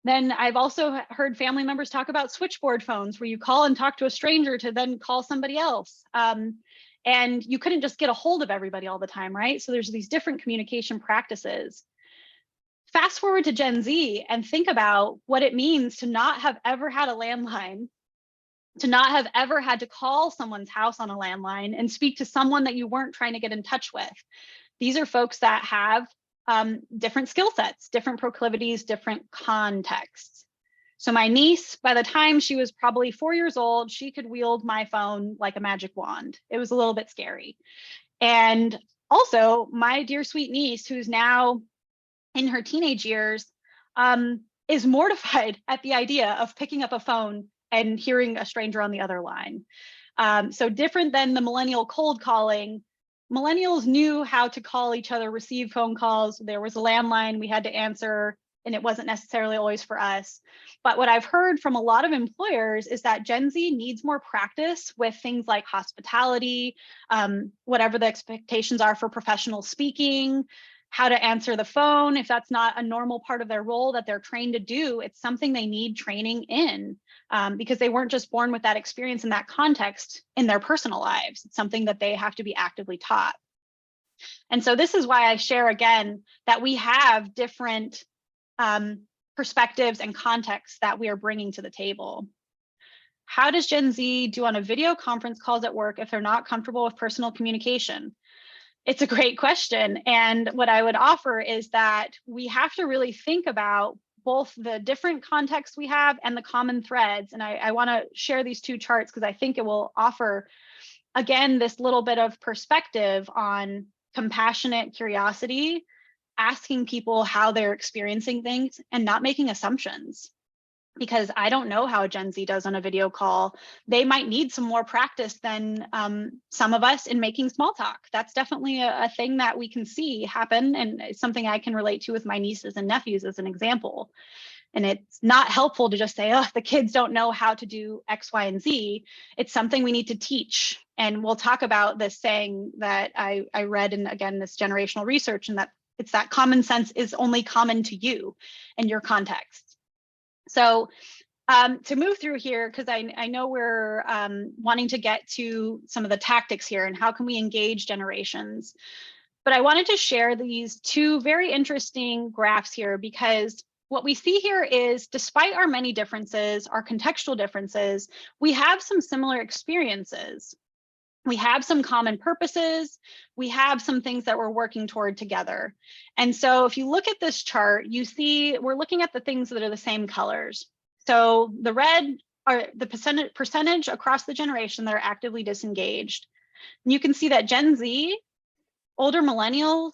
Then I've also heard family members talk about switchboard phones where you call and talk to a stranger to then call somebody else. And you couldn't just get a hold of everybody all the time, right? So there's these different communication practices. Fast forward to Gen Z and think about what it means to not have ever had a landline, to not have ever had to call someone's house on a landline and speak to someone that you weren't trying to get in touch with. These are folks that have different skill sets, different proclivities, different contexts. So my niece, by the time she was probably 4 years old, she could wield my phone like a magic wand. It was a little bit scary. And also my dear sweet niece, who's now in her teenage years, is mortified at the idea of picking up a phone and hearing a stranger on the other line. So different than the millennial cold calling, millennials knew how to call each other, receive phone calls. There was a landline we had to answer, and it wasn't necessarily always for us. But what I've heard from a lot of employers is that Gen Z needs more practice with things like hospitality, whatever the expectations are for professional speaking, how to answer the phone. If that's not a normal part of their role that they're trained to do, it's something they need training in, because they weren't just born with that experience in that context in their personal lives. It's something that they have to be actively taught. And so this is why I share again that we have different perspectives and contexts that we are bringing to the table. How does Gen Z do on a video conference calls at work if they're not comfortable with personal communication? It's a great question. And what I would offer is that we have to really think about both the different contexts we have and the common threads. And I want to share these two charts because I think it will offer, again, this little bit of perspective on compassionate curiosity, asking people how they're experiencing things and not making assumptions. Because I don't know how a Gen Z does on a video call. They might need some more practice than some of us in making small talk. That's definitely a thing that we can see happen, and it's something I can relate to with my nieces and nephews as an example. And it's not helpful to just say, oh, the kids don't know how to do X, Y, and Z. It's something we need to teach. And we'll talk about this saying that I read in, again, this generational research, and that it's that common sense is only common to you and your context. So to move through here, because I know we're wanting to get to some of the tactics here and how can we engage generations. But I wanted to share these two very interesting graphs here, because what we see here is, despite our many differences, our contextual differences, we have some similar experiences. We have some common purposes. We have some things that we're working toward together. And so if you look at this chart, you see we're looking at the things that are the same colors. So the red are the percentage across the generation that are actively disengaged. And you can see that Gen Z, older millennials,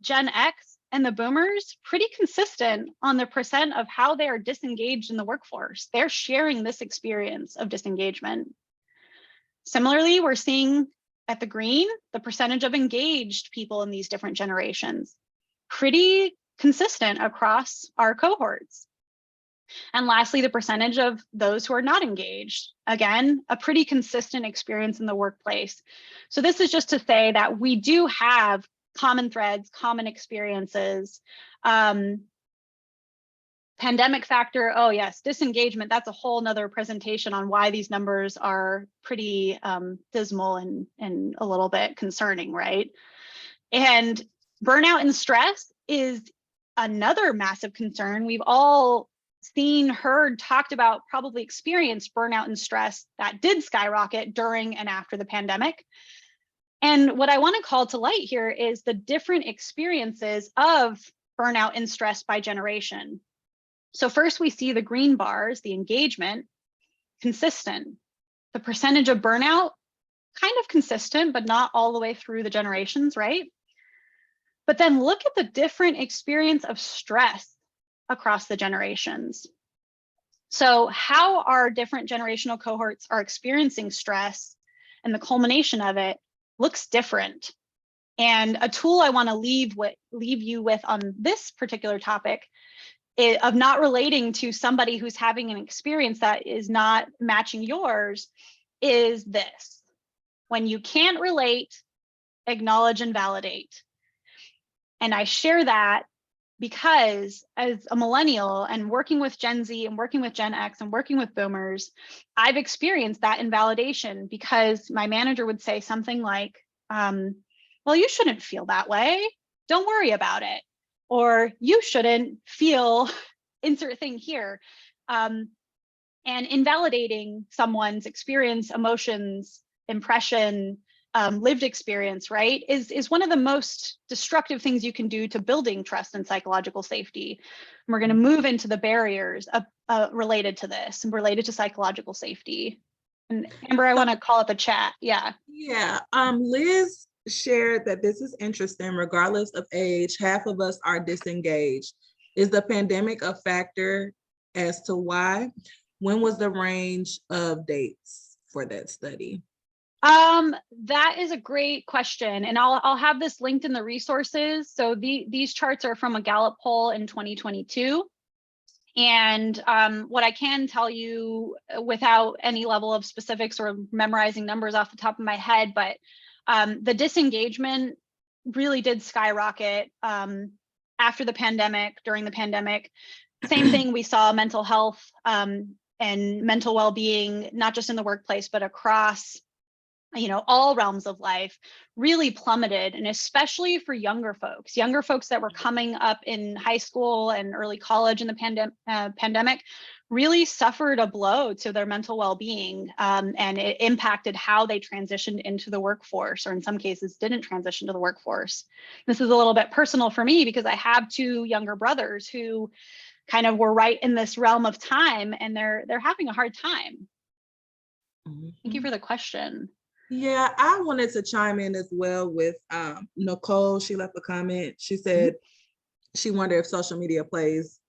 Gen X, and the boomers, pretty consistent on the percent of how they are disengaged in the workforce. They're sharing this experience of disengagement. Similarly, we're seeing at the green, the percentage of engaged people in these different generations, pretty consistent across our cohorts. And lastly, the percentage of those who are not engaged. Again, a pretty consistent experience in the workplace. So this is just to say that we do have common threads, common experiences. Pandemic factor, oh yes, disengagement, that's a whole nother presentation on why these numbers are pretty dismal and a little bit concerning, right? And burnout and stress is another massive concern. We've all seen, heard, talked about, probably experienced burnout and stress that did skyrocket during and after the pandemic. And what I want to call to light here is the different experiences of burnout and stress by generation. So first we see the green bars, the engagement, consistent. The percentage of burnout, kind of consistent, but not all the way through the generations, right? But then look at the different experience of stress across the generations. So how our different generational cohorts are experiencing stress and the culmination of it looks different. And a tool I want to leave you with on this particular topic of not relating to somebody who's having an experience that is not matching yours is this: when you can't relate, acknowledge and validate. And I share that because as a millennial and working with Gen Z and working with Gen X and working with boomers, I've experienced that invalidation because my manager would say something like, well, you shouldn't feel that way. Don't worry about it. Or you shouldn't feel insert thing here. And invalidating someone's experience, emotions, impression, lived experience, right, is one of the most destructive things you can do to building trust and psychological safety. And we're going to move into the barriers related to this and related to psychological safety. And Amber, I want to call up a chat. Yeah. Yeah. Liz shared that this is interesting. Regardless of age, half of us are disengaged. Is the pandemic a factor as to why? When was the range of dates for that study? That is a great question, and I'll have this linked in the resources. So these charts are from a Gallup poll in 2022. And what I can tell you without any level of specifics or memorizing numbers off the top of my head, but the disengagement really did skyrocket after the pandemic, during the pandemic. Same thing, we saw mental health and mental well-being, not just in the workplace, but across all realms of life really plummeted, and especially for younger folks that were coming up in high school and early college in the pandemic really suffered a blow to their mental well-being, and it impacted how they transitioned into the workforce, or in some cases didn't transition to the workforce. This is a little bit personal for me because I have two younger brothers who kind of were right in this realm of time, and they're having a hard time. Thank you for the question. Yeah, I wanted to chime in as well with Nicole. She left a comment. She said she wondered if social media plays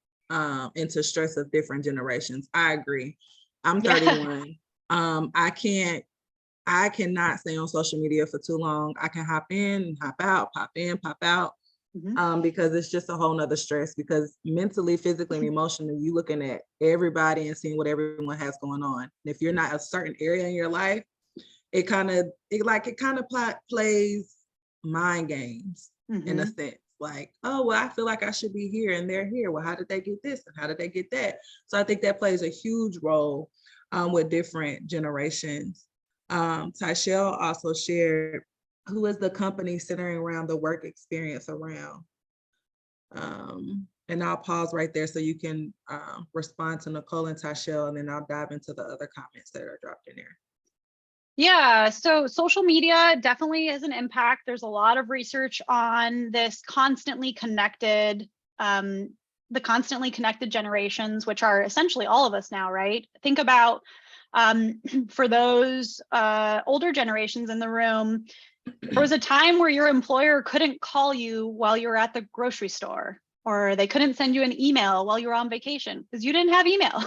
into stress of different generations. I agree. I'm 31. I cannot stay on social media for too long. I can hop in and hop out, pop in, pop out, because it's just a whole nother stress, because mentally, physically, and emotionally, you looking at everybody and seeing what everyone has going on. And if you're not a certain area in your life, it kind of plays mind games in a sense. Like, oh, well, I feel like I should be here and they're here. Well, how did they get this and how did they get that? So I think that plays a huge role with different generations. Tyshell also shared, who is the company centering around the work experience around? And I'll pause right there so you can respond to Nicole and Tyshell, and then I'll dive into the other comments that are dropped in there. Yeah, so social media definitely is an impact. There's a lot of research on this constantly connected, the constantly connected generations, which are essentially all of us now, right? Think about for those older generations in the room, there was a time where your employer couldn't call you while you were at the grocery store, or they couldn't send you an email while you were on vacation because you didn't have email.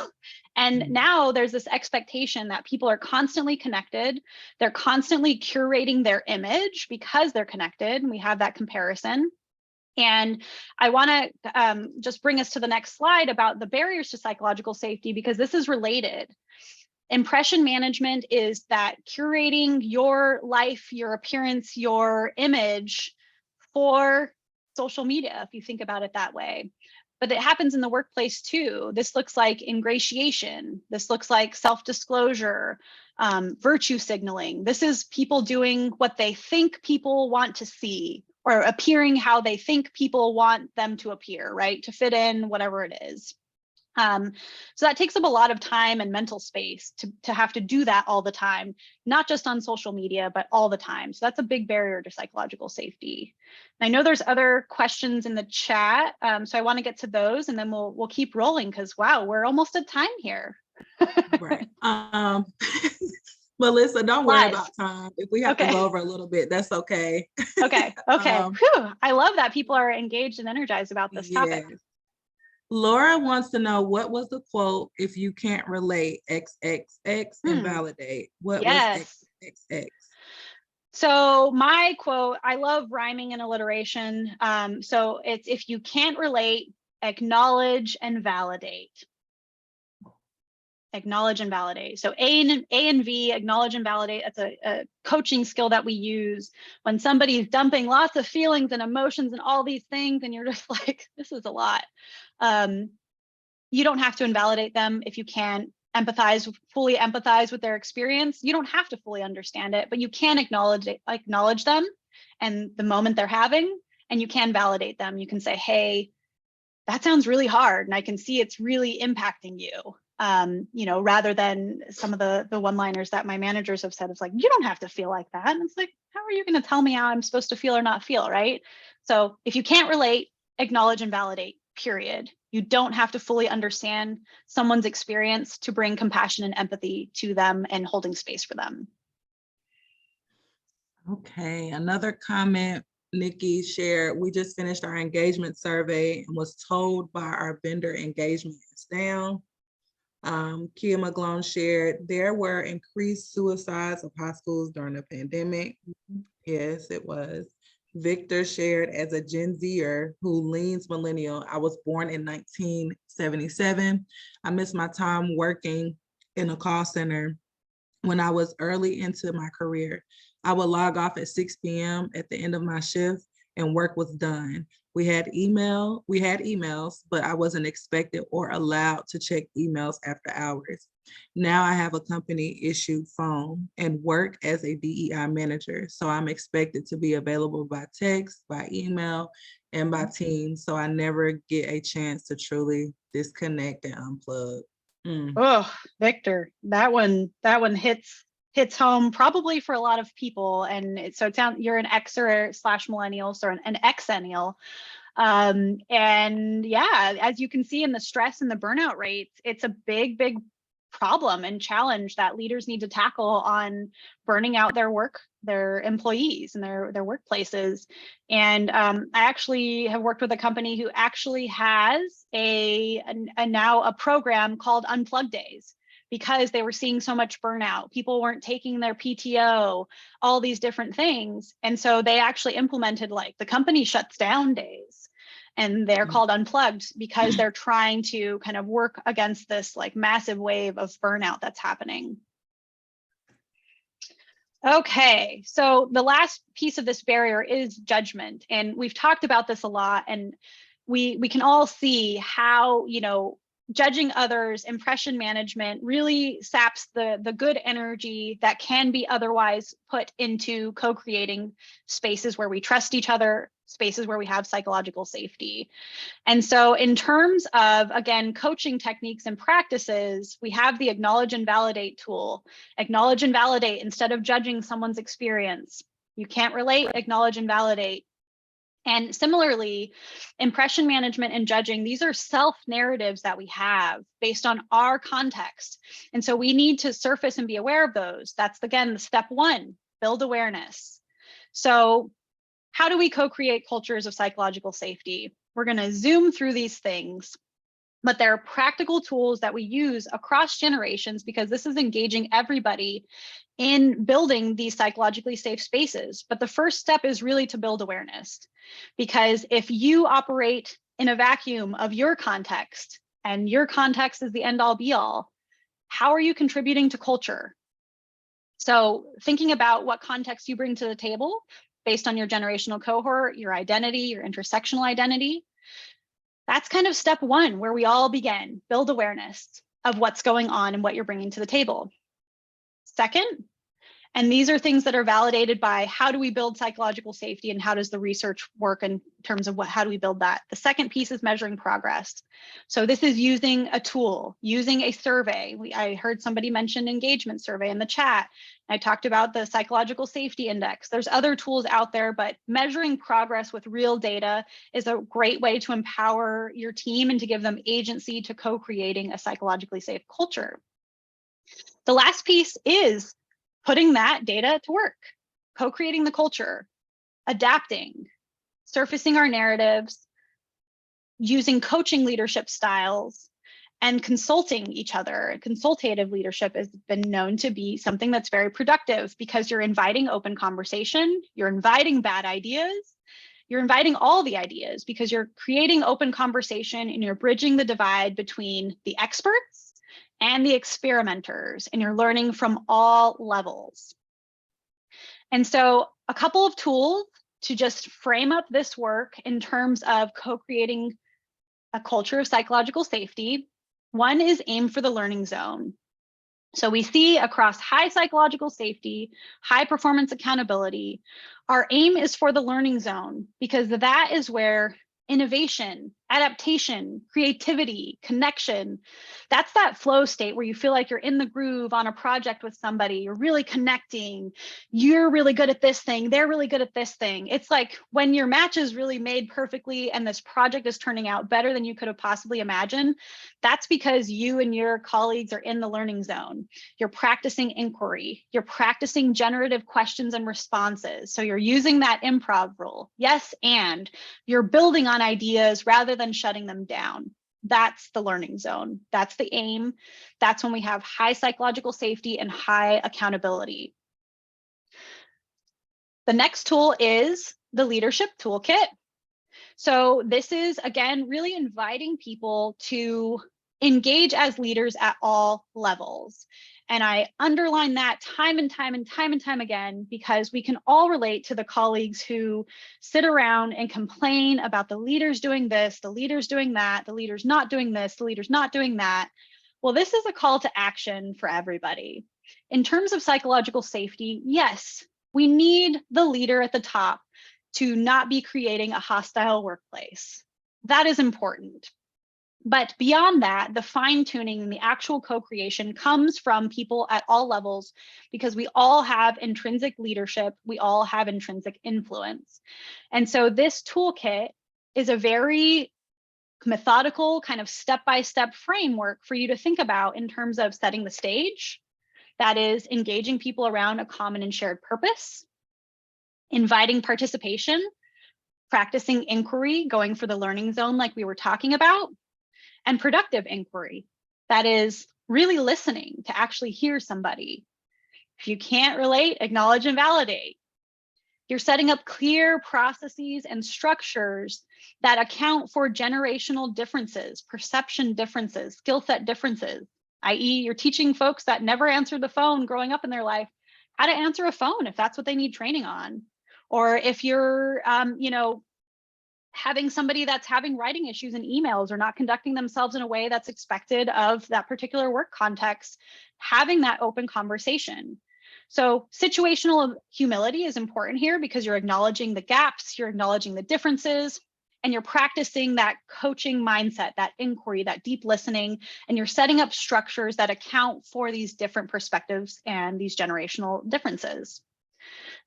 And now there's this expectation that people are constantly connected. They're constantly curating their image because they're connected, and we have that comparison. And I want to just bring us to the next slide about the barriers to psychological safety, because this is related. Impression management is that curating your life, your appearance, your image for social media, if you think about it that way. But it happens in the workplace too. This looks like ingratiation. This looks like self-disclosure, virtue signaling. This is people doing what they think people want to see, or appearing how they think people want them to appear, right? To fit in, whatever it is. So that takes up a lot of time and mental space to have to do that all the time, not just on social media, but all the time. So that's a big barrier to psychological safety. And I know there's other questions in the chat, so I want to get to those, and then we'll keep rolling, because wow, we're almost at time here. Right. Melissa, don't worry about time. If we have to go over a little bit, that's okay. Okay. Whew. I love that people are engaged and energized about this topic. Laura wants to know, what was the quote, if you can't relate XXX and validate? What was XXX? So my quote, I love rhyming and alliteration. So it's, if you can't relate, acknowledge and validate. acknowledge and validate. So A and V, acknowledge and validate. That's a coaching skill that we use when somebody's dumping lots of feelings and emotions and all these things, and you're just like, this is a lot. You don't have to invalidate them if you can't fully empathize with their experience. You don't have to fully understand it, but you can acknowledge them and the moment they're having, and you can validate them. You can say, hey, that sounds really hard, and I can see it's really impacting you. Rather than some of the one-liners that my managers have said, it's like, you don't have to feel like that. And it's like, how are you going to tell me how I'm supposed to feel or not feel, right? So if you can't relate, acknowledge and validate, period. You don't have to fully understand someone's experience to bring compassion and empathy to them and holding space for them. Okay, another comment Nikki shared, we just finished our engagement survey and was told by our vendor engagement is down. Kia McGlone shared, there were increased suicides of high schools during the pandemic. Yes, it was. Victor shared, as a Gen Zer who leans millennial, I was born in 1977. I miss my time working in a call center when I was early into my career. I would log off at 6 p.m. at the end of my shift and work was done. We had emails, but I wasn't expected or allowed to check emails after hours. Now I have a company issued phone and work as a DEI manager. So I'm expected to be available by text, by email, and by Teams. So I never get a chance to truly disconnect and unplug. Oh, Victor, that one hits home probably for a lot of people. And so it sounds you're an Xer / millennial, so an Xennial. And yeah, as you can see in the stress and the burnout rates, it's a big problem and challenge that leaders need to tackle on burning out their employees and their workplaces. And I actually have worked with a company who actually has now a program called Unplug Days, because they were seeing so much burnout. People weren't taking their PTO, all these different things. And so they actually implemented, like, the company shuts down days, and they're called Unplugged because they're trying to kind of work against this like massive wave of burnout that's happening. Okay, so the last piece of this barrier is judgment. And we've talked about this a lot, and we can all see how, judging others, impression management really saps the good energy that can be otherwise put into co-creating spaces where we trust each other, spaces where we have psychological safety. And so in terms of, again, coaching techniques and practices, we have the acknowledge and validate tool. Acknowledge and validate instead of judging someone's experience. You can't relate, acknowledge and validate. And similarly, impression management and judging, these are self-narratives that we have based on our context. And so we need to surface and be aware of those. That's, again, the step one, build awareness. So how do we co-create cultures of psychological safety? We're going to zoom through these things, but there are practical tools that we use across generations, because this is engaging everybody in building these psychologically safe spaces. But the first step is really to build awareness, because if you operate in a vacuum of your context, and your context is the end all be all, how are you contributing to culture? So thinking about what context you bring to the table based on your generational cohort, your identity, your intersectional identity, that's kind of step one, where we all begin, build awareness of what's going on and what you're bringing to the table. Second, and these are things that are validated by how do we build psychological safety and how does the research work in terms of how do we build that? The second piece is measuring progress. So this is using a tool, using a survey. I heard somebody mention engagement survey in the chat. I talked about the psychological safety index. There's other tools out there, but measuring progress with real data is a great way to empower your team and to give them agency to co-creating a psychologically safe culture. The last piece is putting that data to work, co-creating the culture, adapting, surfacing our narratives, using coaching leadership styles, and consulting each other. Consultative leadership has been known to be something that's very productive, because you're inviting open conversation, you're inviting bad ideas, you're inviting all the ideas, because you're creating open conversation and you're bridging the divide between the experts and the experimenters, and you're learning from all levels. And so a couple of tools to just frame up this work in terms of co-creating a culture of psychological safety. One is aim for the learning zone. So we see across high psychological safety, high performance accountability, our aim is for the learning zone, because that is where innovation, adaptation, creativity, connection, that's that flow state where you feel like you're in the groove on a project with somebody, you're really connecting, you're really good at this thing, they're really good at this thing. It's like when your match is really made perfectly and this project is turning out better than you could have possibly imagined, that's because you and your colleagues are in the learning zone. You're practicing inquiry, you're practicing generative questions and responses. So you're using that improv rule. Yes, and you're building on ideas rather than shutting them down. That's the learning zone. That's the aim. That's when we have high psychological safety and high accountability. The next tool is the leadership toolkit. So this is, again, really inviting people to engage as leaders at all levels. And I underline that time and time again, because we can all relate to the colleagues who sit around and complain about the leaders doing this, the leaders doing that, the leaders not doing this, the leaders not doing that. Well, this is a call to action for everybody. In terms of psychological safety, yes, we need the leader at the top to not be creating a hostile workplace. That is important. But beyond that, the fine tuning and the actual co-creation comes from people at all levels, because we all have intrinsic leadership, we all have intrinsic influence. And so this toolkit is a very methodical kind of step-by-step framework for you to think about in terms of setting the stage, that is engaging people around a common and shared purpose, inviting participation, practicing inquiry, going for the learning zone like we were talking about, and productive inquiry. That is really listening to actually hear somebody. If you can't relate, acknowledge and validate. You're setting up clear processes and structures that account for generational differences, perception differences, skill set differences, i.e. you're teaching folks that never answered the phone growing up in their life how to answer a phone if that's what they need training on. Or if you're, having somebody that's having writing issues in emails or not conducting themselves in a way that's expected of that particular work context, having that open conversation. So situational humility is important here, because you're acknowledging the gaps, you're acknowledging the differences, and you're practicing that coaching mindset, that inquiry, that deep listening, and you're setting up structures that account for these different perspectives and these generational differences.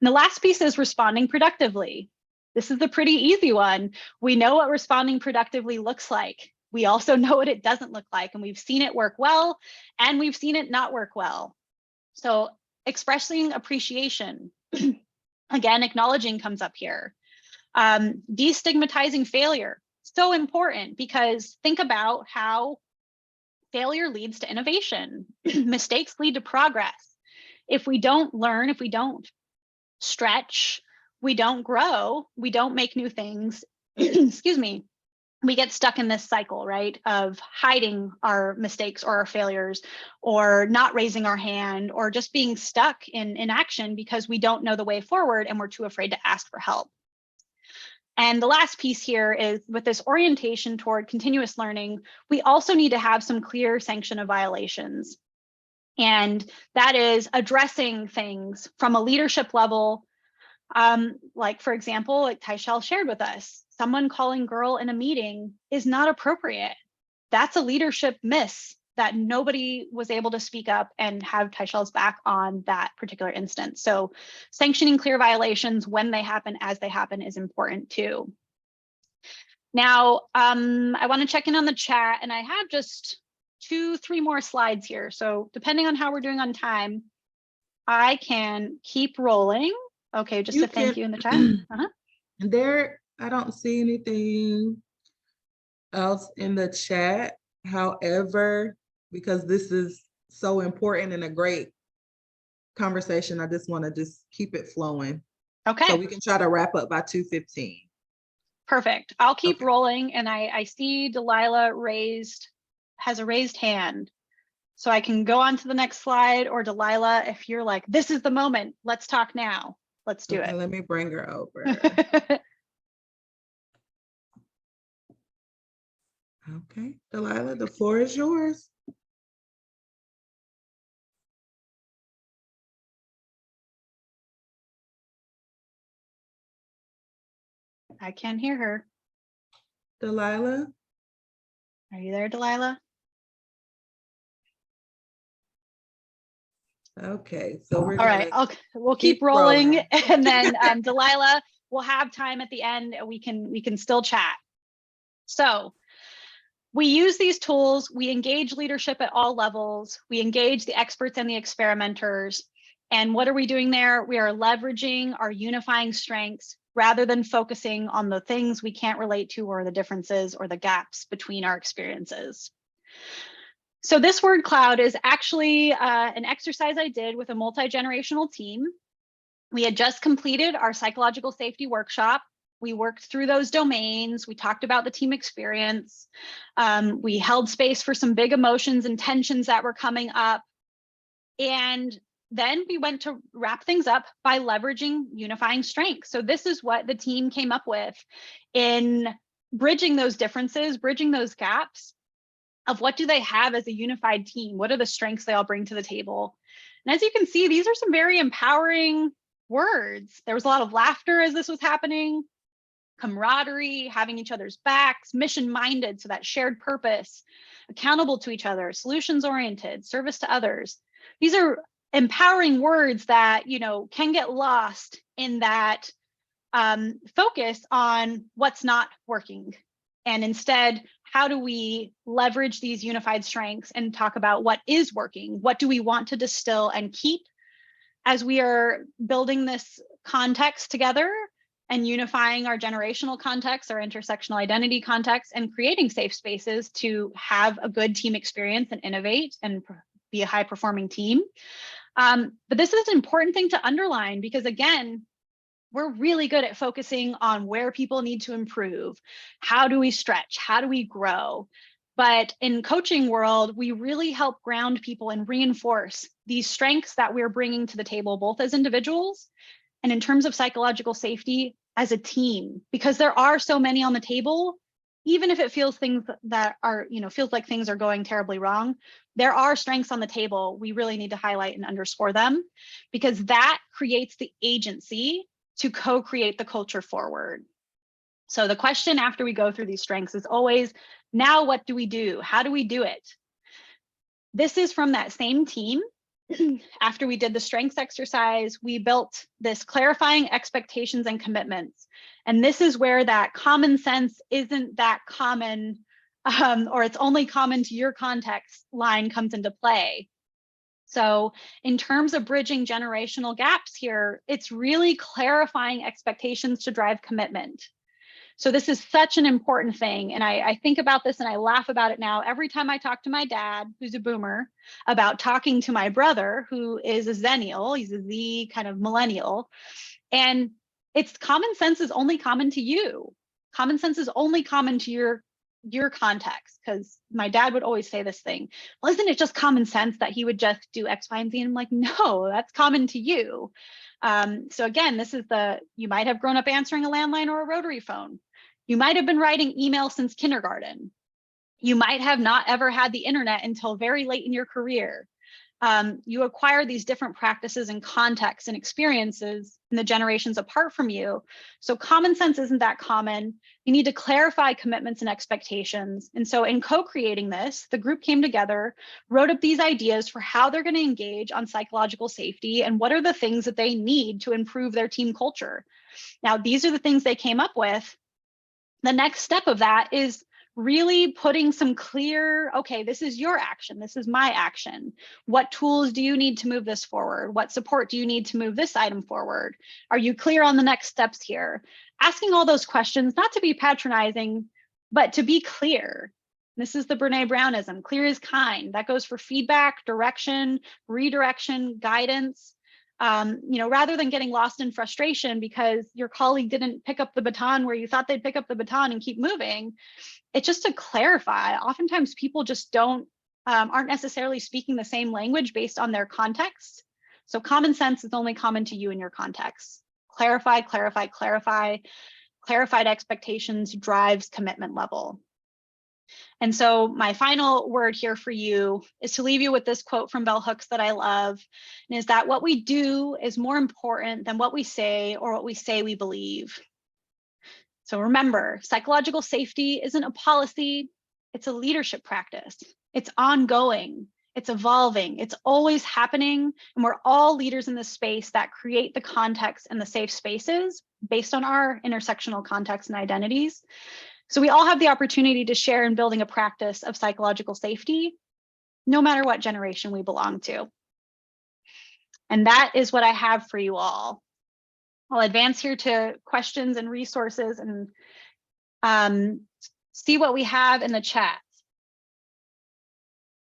And the last piece is responding productively. This is the pretty easy one. We know what responding productively looks like. We also know what it doesn't look like, and we've seen it work well, and we've seen it not work well. So expressing appreciation, again, acknowledging comes up here. Destigmatizing failure, so important, because think about how failure leads to innovation. Mistakes lead to progress. If we don't learn, if we don't stretch, we don't grow, we don't make new things, excuse me, we get stuck in this cycle, right, of hiding our mistakes or our failures, or not raising our hand, or just being stuck in inaction because we don't know the way forward and we're too afraid to ask for help. And the last piece here is, with this orientation toward continuous learning, we also need to have some clear sanction of violations. And that is addressing things from a leadership level. Like, for example, like Tyshell shared with us, someone calling girl in a meeting is not appropriate. That's a leadership miss that nobody was able to speak up and have Tyshell's back on that particular instance. So sanctioning clear violations when they happen, as they happen, is important too. Now, I want to check in on the chat, and I have just 2-3 more slides here. So depending on how we're doing on time, I can keep rolling. Okay, just a thank you in the chat. There, I don't see anything else in the chat. However, because this is so important and a great conversation, I just want to just keep it flowing. Okay. So we can try to wrap up by 2:15. Perfect. I'll keep rolling, and I see Delilah has a raised hand. So I can go on to the next slide, or Delilah, if you're like, this is the moment, let's talk now. Let's do Okay, it. let me bring her over. Okay, Delilah, the floor is yours. I can't hear her. Delilah? Are you there, Delilah? Okay, so we're All right, we'll keep rolling, and then Delilah, we'll have time at the end. We can still chat. So we use these tools. We engage leadership at all levels. We engage the experts and the experimenters. And what are we doing there? We are leveraging our unifying strengths rather than focusing on the things we can't relate to, or the differences or the gaps between our experiences. So this word cloud is actually an exercise I did with a multi-generational team. We had just completed our psychological safety workshop. We worked through those domains. We talked about the team experience. We held space for some big emotions and tensions that were coming up. And then we went to wrap things up by leveraging unifying strengths. So this is what the team came up with in bridging those differences, bridging those gaps of what do they have as a unified team? What are the strengths they all bring to the table? And as you can see, these are some very empowering words. There was a lot of laughter as this was happening, camaraderie, having each other's backs, mission-minded, so that shared purpose, accountable to each other, solutions-oriented, service to others. These are empowering words that, you know, can get lost in that focus on what's not working. And instead, how do we leverage these unified strengths and talk about what is working? What do we want to distill and keep as we are building this context together and unifying our generational context, our intersectional identity context, and creating safe spaces to have a good team experience and innovate and be a high performing team. But this is an important thing to underline, because again, we're really good at focusing on where people need to improve. How do we stretch? How do we grow? But in coaching world, we really help ground people and reinforce these strengths that we're bringing to the table, both as individuals and in terms of psychological safety as a team, because there are so many on the table. Even if it feels things that are, you know, feels like things are going terribly wrong, there are strengths on the table. We really need to highlight and underscore them, because that creates the agency to co-create the culture forward. So the question after we go through these strengths is always, now what do we do? How do we do it? This is from that same team. After we did the strengths exercise, we built this clarifying expectations and commitments. And this is where that common sense isn't that common, or it's only common to your context line comes into play. So in terms of bridging generational gaps here, it's really clarifying expectations to drive commitment. So this is such an important thing. And I think about this and I laugh about it now. Every time I talk to my dad, who's a boomer, about talking to my brother, who is a Zennial, he's a Z kind of millennial. And it's common sense is only common to you. Common sense is only common to your context, because my dad would always say this thing, well, isn't it just common sense that he would just do X, Y, and Z? And I'm like, no, that's common to you. So again, this is you might have grown up answering a landline or a rotary phone. You might have been writing email since kindergarten. You might have not ever had the internet until very late in your career. You acquire these different practices and contexts and experiences in the generations apart from you. So common sense isn't that common. You need to clarify commitments and expectations. And so in co-creating this, the group came together, wrote up these ideas for how they're going to engage on psychological safety and what are the things that they need to improve their team culture. Now, these are the things they came up with. The next step of that is really putting some clear, okay, this is your action, this is my action. What tools do you need to move this forward? What support do you need to move this item forward? Are you clear on the next steps here? Asking all those questions, not to be patronizing, but to be clear. This is the Brene Brownism, clear is kind. That goes for feedback, direction, redirection, guidance. Rather than getting lost in frustration because your colleague didn't pick up the baton where you thought they'd pick up the baton and keep moving, it's just to clarify. Oftentimes people just don't aren't necessarily speaking the same language based on their context. So common sense is only common to you in your context. Clarify, clarify, clarify. Clarified expectations drives commitment level. And so my final word here for you is to leave you with this quote from Bell Hooks that I love, and is that what we do is more important than what we say or what we say we believe. So remember, psychological safety isn't a policy, it's a leadership practice. It's ongoing, it's evolving, it's always happening, and we're all leaders in this space that create the context and the safe spaces based on our intersectional contexts and identities. So we all have the opportunity to share in building a practice of psychological safety, no matter what generation we belong to. And that is what I have for you all. I'll advance here to questions and resources and see what we have in the chat.